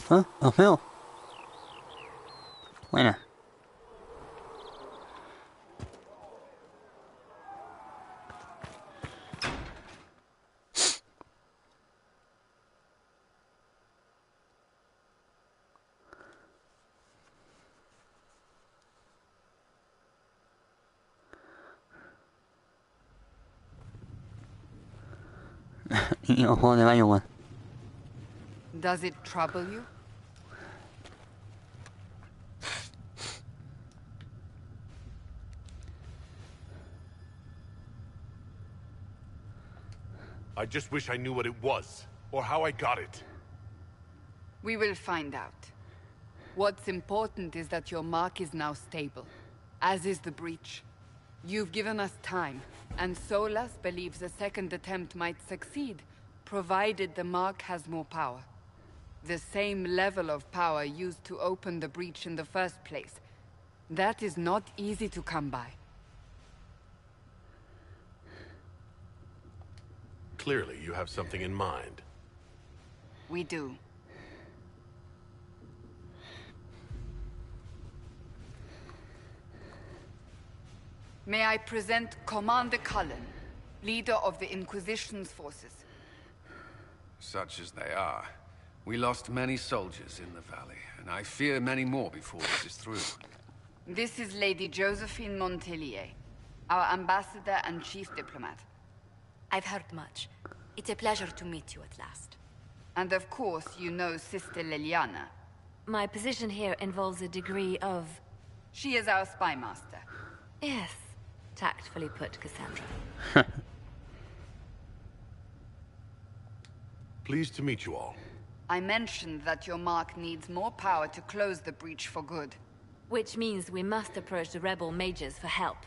S1: Ah, trofeo. Buena. Y ojo de baño, weón.
S3: Does it trouble you?
S2: I just wish I knew what it was, or how I got it.
S3: We will find out. What's important is that your mark is now stable, as is the breach. You've given us time, and Solas believes a second attempt might succeed, provided the mark has more power. The same level of power used to open the breach in the first place. That is not easy to come by.
S2: Clearly, you have something in mind.
S3: We do. May I present Commander Cullen, leader of the Inquisition's forces.
S14: Such as they are. We lost many soldiers in the valley, and I fear many more before this is through.
S3: This is Lady Josephine Montelier, our ambassador and chief diplomat.
S13: I've heard much. It's a pleasure to meet you at last.
S3: And of course, you know Sister Liliana.
S4: My position here involves a degree of...
S3: She is our spy master.
S4: Yes, tactfully put, Cassandra.
S2: Pleased to meet you all.
S3: I mentioned that your mark needs more power to close the breach for good.
S4: Which means we must approach the rebel mages for help.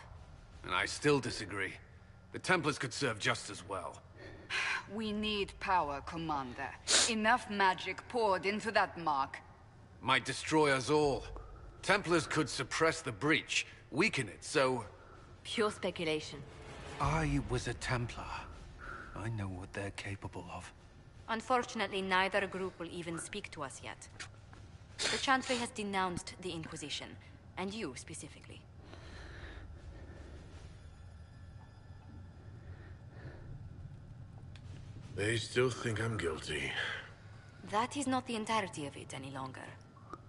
S14: And I still disagree. The Templars could serve just as well.
S3: We need power, Commander. Enough magic poured into that mark.
S14: Might destroy us all. Templars could suppress the breach, weaken it, so...
S4: Pure speculation.
S14: I was a Templar. I know what they're capable of.
S13: Unfortunately, neither group will even speak to us yet. The Chantry has denounced the Inquisition, and you specifically.
S2: They still think I'm guilty.
S13: That is not the entirety of it any longer.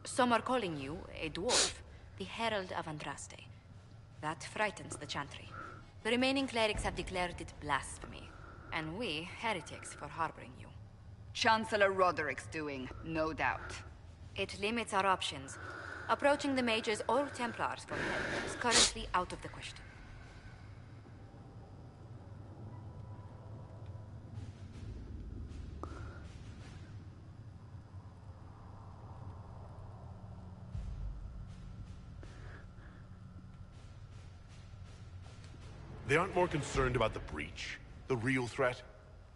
S13: Some are calling you, a dwarf, the Herald of Andraste. That frightens the Chantry. The remaining clerics have declared it blasphemy, and we, heretics, for harboring you.
S3: Chancellor Roderick's doing, no doubt.
S13: It limits our options. Approaching the mages or Templars for help is currently out of the question.
S2: They aren't more concerned about the breach, the real threat?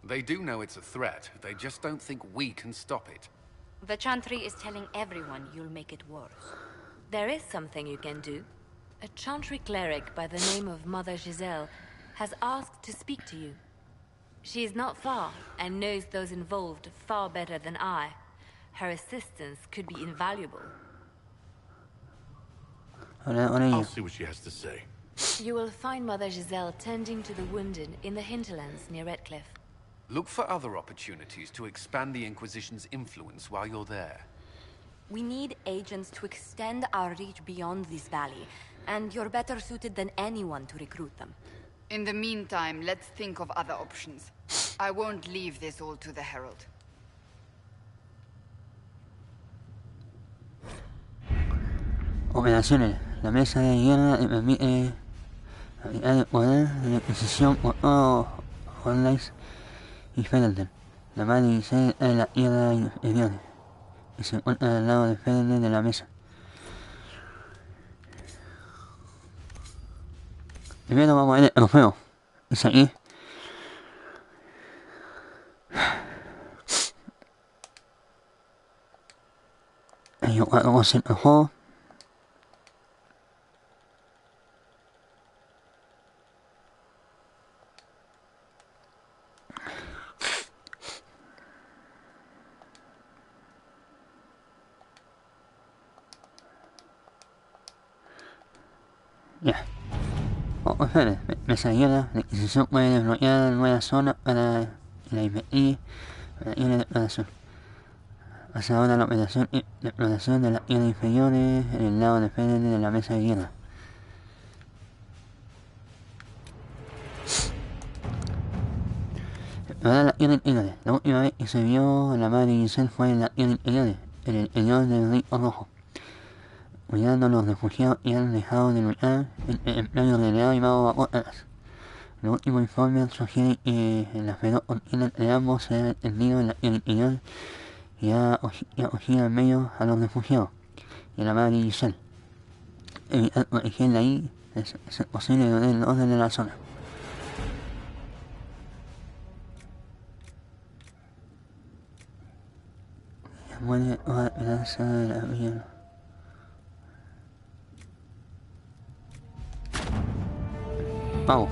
S14: They do know it's a threat, they just don't think we can stop it.
S13: The Chantry is telling everyone you'll make it worse.
S4: There is something you can do. A Chantry cleric by the name of Mother Giselle has asked to speak to you. She is not far, and knows those involved far better than I. Her assistance could be invaluable.
S2: I'll see what she has to say.
S4: You will find Mother Giselle tending to the wounded in the hinterlands near Redcliffe.
S14: Look for other opportunities to expand the Inquisition's influence while you're there.
S13: We need agents to extend our reach beyond this valley, and you're better suited than anyone to recruit them.
S3: In the meantime, let's think of other options. I won't leave this all to the Herald.
S1: Operaciones. La mesa de guerra le permite aplicar el poder de la Inquisición por todos los Orlais y Ferelden. La madre Giselle es la tierra inferior y se encuentra al lado de Ferelden de la mesa. Primero vamos a ver el trofeo. Es aquí. Hay 4% de juego. Ya. Opciones. Mensajera. La Inquisición puede desbloquear nuevas zonas para la invertir para ir de exploración. Hace ahora la operación de exploración de las tierras inferiores en el lado de frente de la mesa de guerra. Explorar las tierras interiores. La última vez que se vio a la madre Giselle fue en las tierras interiores, en el interior del Río Rojo, cuidando a los refugiados que han dejado de luchar entre el plano renegado y magos vapótalas. Los últimos informes sugieren que la feroz contienda entre ambos se ha extendido en la tierra interior y ha cogido en medio a los refugiados y a la madre Giselle. Evitar protegerla ahí es posible de el orden de la zona. Muere toda esperanza de la vida. Vamos.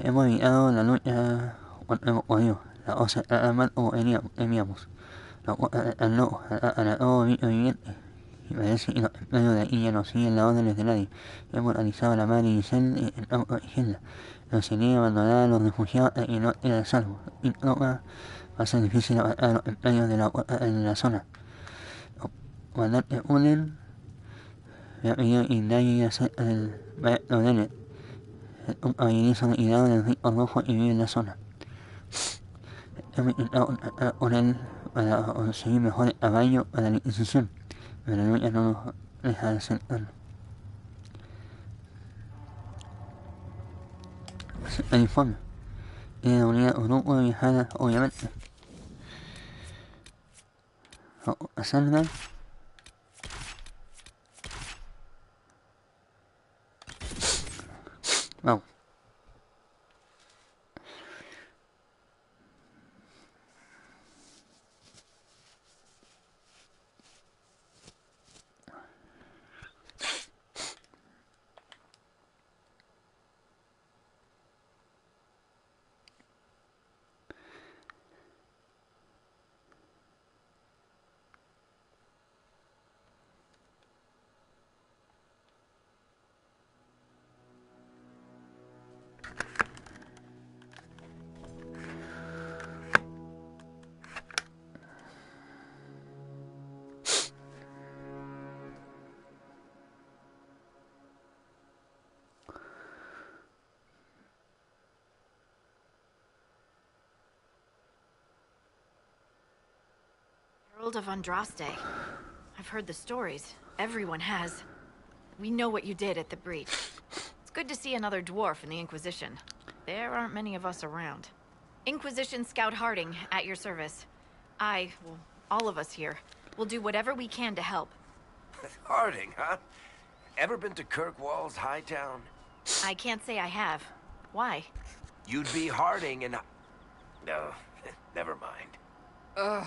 S1: Hemos evitado la lucha contra el odio, la osa mal como temíamos, al lobo, a la todo viviente, y parece que los templarios de aquí ya no siguen las órdenes de nadie. Hemos analizado a la madre Giselle y intentamos protegerla, pero sería abandonar a los refugiados a que no era salvo, y no va a ser difícil apartar a los templarios en la zona. Comandante Unen me ha pedido que nadie acerca del maestro Dennett, un caballerizo retirado del Río Rojo y vive en la zona. Hemos intentado contactar con él para conseguir mejores apaños para la Inquisición, pero la lucha no nos deja de acercarnos. Acepta el informe. Tiene unidad un grupo de viajadas, obviamente. Vamos a salvar. Vamos.
S15: Herald of Andraste. I've heard the stories. Everyone has. We know what you did at the breach. It's good to see another dwarf in the Inquisition. There aren't many of us around. Inquisition Scout Harding, at your service. Well, all of us here, will do whatever we can to help.
S6: Harding, huh? Ever been to Kirkwall's Hightown?
S15: I can't say I have. Why?
S6: You'd be Harding and... No, never mind.
S3: Ugh.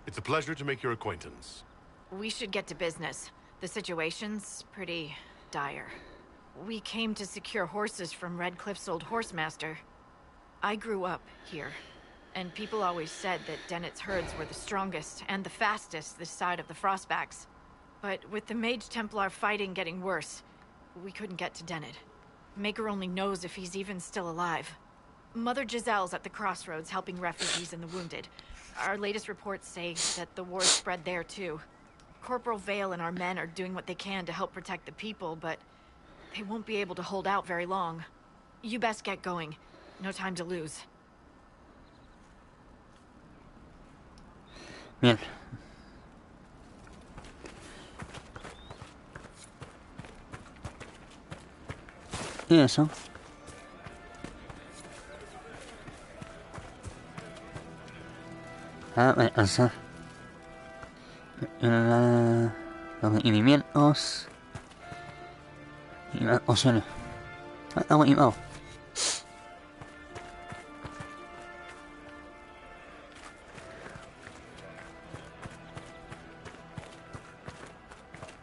S2: It's a pleasure to make your acquaintance.
S15: We should get to business. The situation's pretty dire. We came to secure horses from Redcliffe's old horsemaster. I grew up here, and people always said that Dennett's herds were the strongest and the fastest this side of the Frostbacks. But with the Mage Templar fighting getting worse, we couldn't get to Dennett. Maker only knows if he's even still alive. Mother Giselle's at the crossroads helping refugees and the wounded. Our latest reports say that the war's spread there too. Corporal Vale and our men are doing what they can to help protect the people, but they won't be able to hold out very long. You best get going. No time to lose.
S1: Bien. Y eso. Alcanzar los requerimientos y más opciones. Estamos equipados.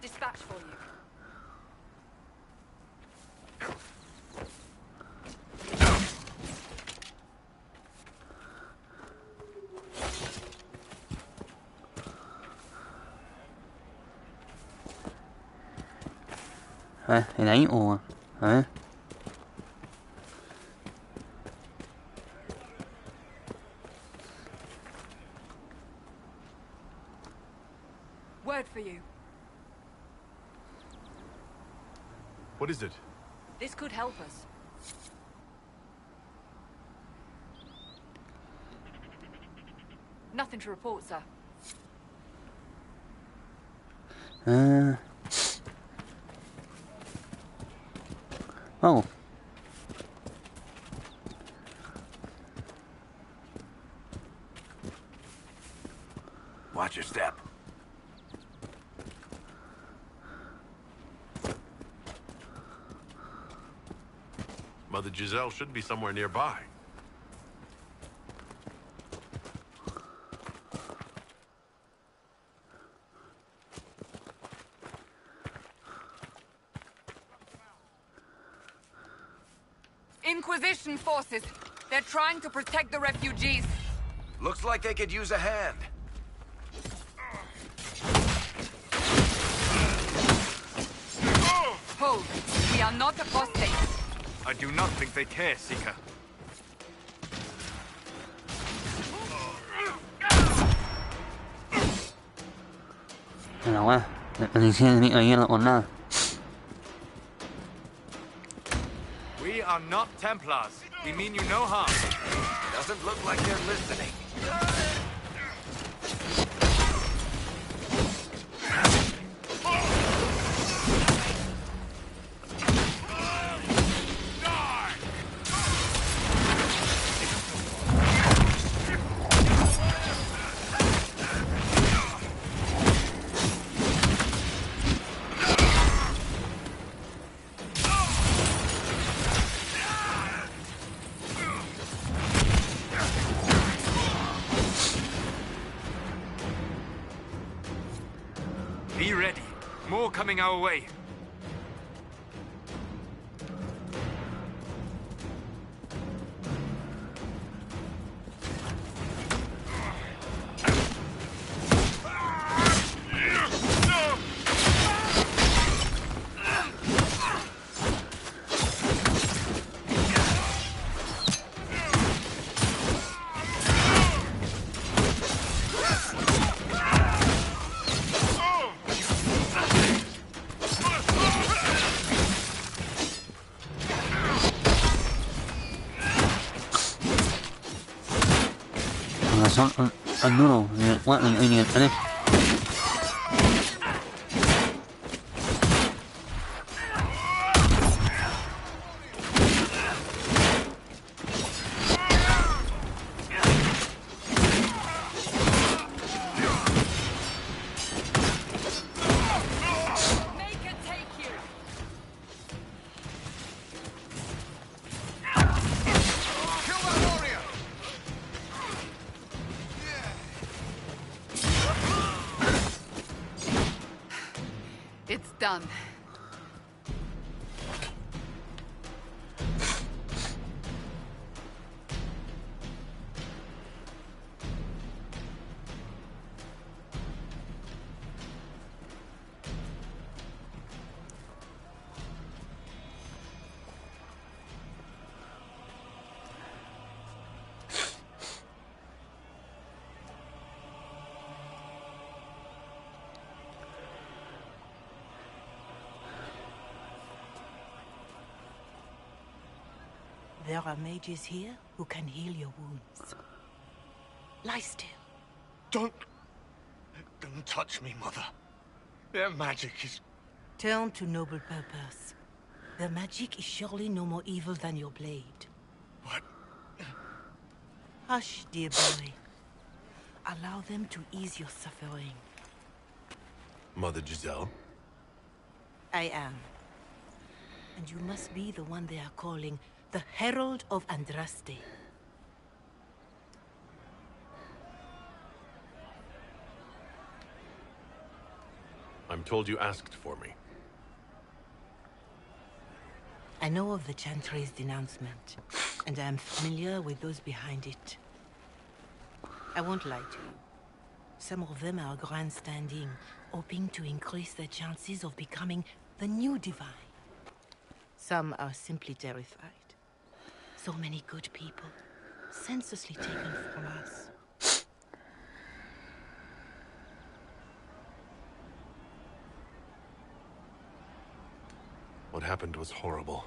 S3: Dispatch for you.
S1: ¿Era ahí o...? A ver.
S3: Word for you.
S2: What is it?
S3: This could help us. Nothing to report, sir.
S1: Oh.
S6: Watch your step.
S2: Mother Giselle should be somewhere nearby.
S3: Inquisition forces. They're trying to protect the refugees.
S6: Looks like they could use a hand.
S3: Hold. We are not apostates.
S5: I do not think they care, Seeker.
S1: Pero bueno, la policía enemiga de hierro por nada.
S5: We are not Templars. We mean you no harm.
S6: Doesn't look like they're listening.
S5: Be ready. More coming our way.
S1: النور من القوات من أين ينقلب.
S3: It's done.
S16: There are mages here who can heal your wounds. Lie still.
S7: Don't touch me, Mother. Their magic is...
S16: Turn to noble purpose. Their magic is surely no more evil than your blade.
S7: What?
S16: Hush, dear boy. Allow them to ease your suffering.
S2: Mother Giselle?
S16: I am. And you must be the one they are calling the Herald of Andraste.
S2: I'm told you asked for me.
S16: I know of the Chantry's denouncement, and I am familiar with those behind it. I won't lie to you. Some of them are grandstanding, hoping to increase their chances of becoming the new divine. Some are simply terrified. So many good people, senselessly taken from us.
S2: What happened was horrible.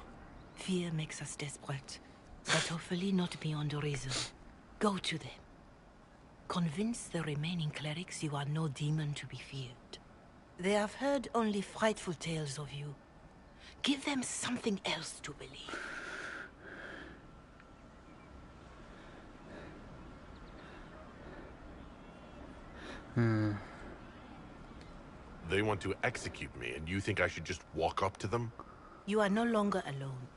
S16: Fear makes us desperate, but hopefully not beyond reason. Go to them. Convince the remaining clerics you are no demon to be feared. They have heard only frightful tales of you. Give them something else to believe.
S2: They want to execute me, and you think I should just walk up to them?
S16: You are no longer alone.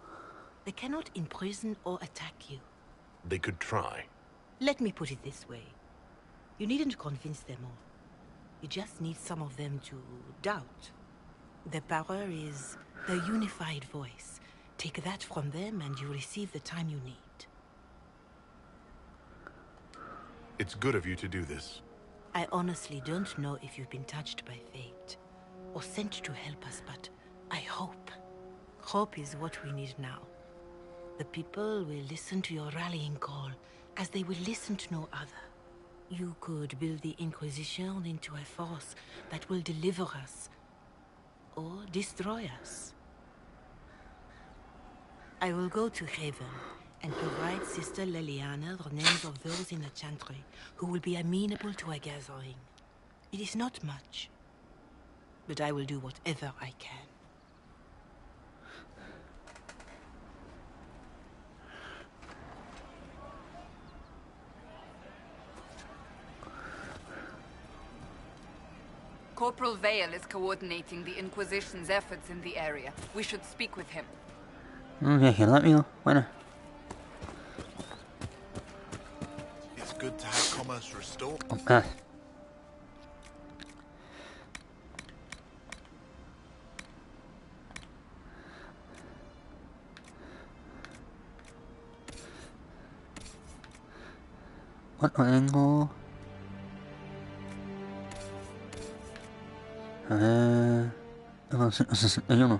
S16: They cannot imprison or attack you.
S2: They could try.
S16: Let me put it this way. You needn't convince them all. You just need some of them to doubt. Their power is their unified voice. Take that from them and you receive the time you need.
S2: It's good of you to do this.
S16: I honestly don't know if you've been touched by fate, or sent to help us, but I hope. Hope is what we need now. The people will listen to your rallying call, as they will listen to no other. You could build the Inquisition into a force that will deliver us, or destroy us. I will go to Haven, and provide Sister Leliana the names of those in the Chantry who will be amenable to a gathering. It is not much, but I will do whatever I can.
S3: Corporal Vale is coordinating the Inquisition's efforts in the area. We should speak with him.
S1: Okay, let me know. Bueno.
S11: It's good to have commerce restored.
S1: Okay. Otro tengo. Tengo 161.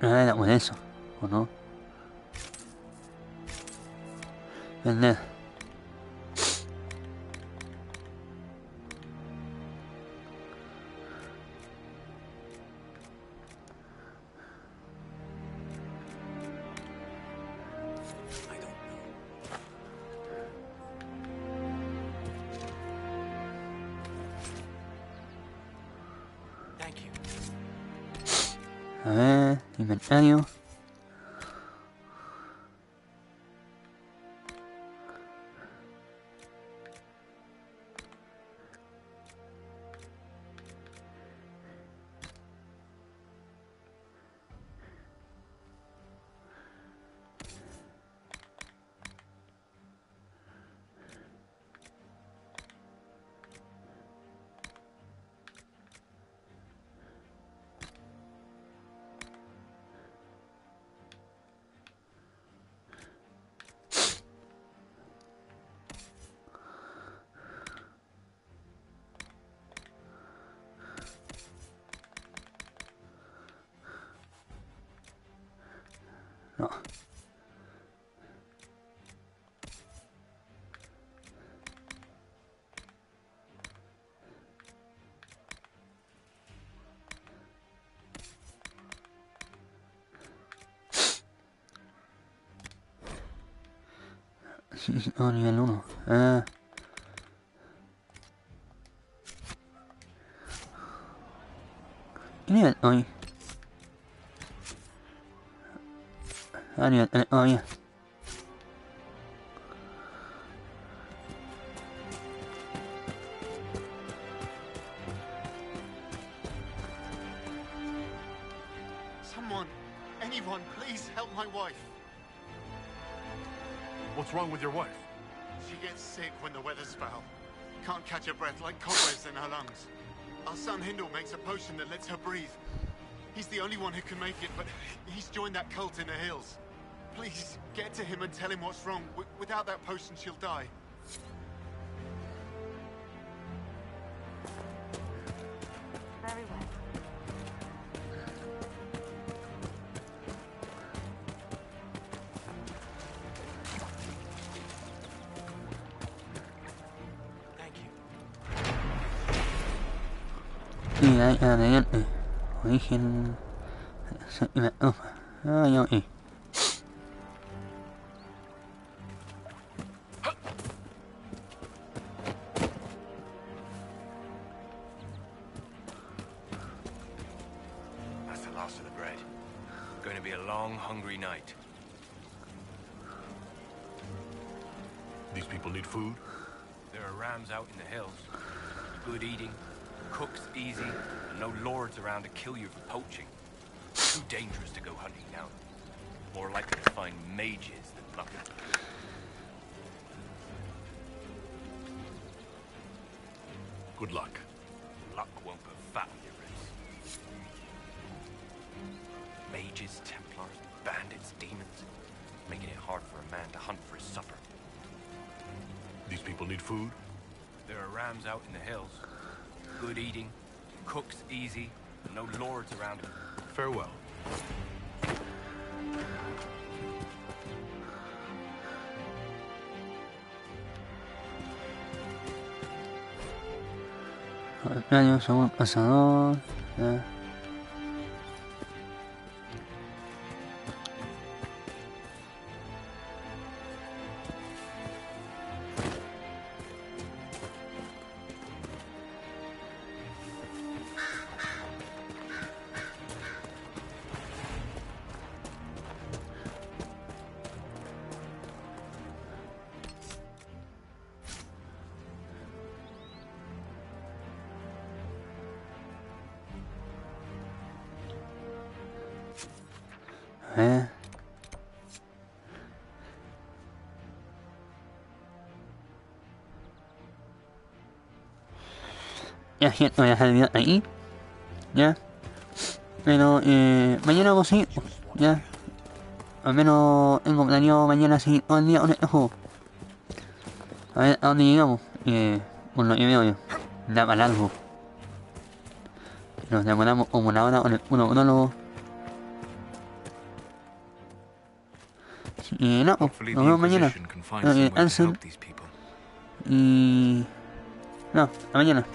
S1: No era por eso, ¿o no? Vender. A ver, inventario. No. Sí, no, nivel 1. Ah. ¿Qué nivel hoy? Ah, nivel 3 todavía.
S17: Someone, anyone, please help my wife.
S2: What's wrong with your wife?
S17: She gets sick when the weather's foul. Can't catch her breath like cobwebs in her lungs. Our son Hindle makes a potion that lets her breathe. He's the only one who can make it, but he's joined that cult in the hills. Please, get to him and tell him what's wrong. Without that potion, she'll die.
S13: Very well.
S1: Y hay adelante. Origen. Ah, ya,
S6: That's the last of the bread. Going to be a long, hungry night.
S2: These people need food?
S6: There are rams out in the hills. Good eating, cooks easy, and no lords around to kill you for poaching. Too dangerous to go hunting now. More likely to find mages than lucky.
S2: Good luck.
S6: Luck won't put fat on your ribs. Mages, Templars, bandits, demons. Making it hard for a man to hunt for his supper.
S2: These people need food?
S6: There are rams out in the hills. Good eating, cooks easy, and no lords around.
S2: Farewell.
S1: Radio según cazador. Ya siento, voy a dejar el video ahí. Ya. Pero mañana hago sí. Ya. Al menos tengo planeado mañana seguir todo el día con este juego. A ver a dónde llegamos. Por lo que veo yo. Da para largo. Nos demoramos como una hora con el puro prólogo. Y no,
S5: Hopefully
S1: nos
S5: the
S1: vemos mañana.
S5: Inquisition can find some way to
S1: Ansel.
S5: help these people.
S1: Y... no, a mañana.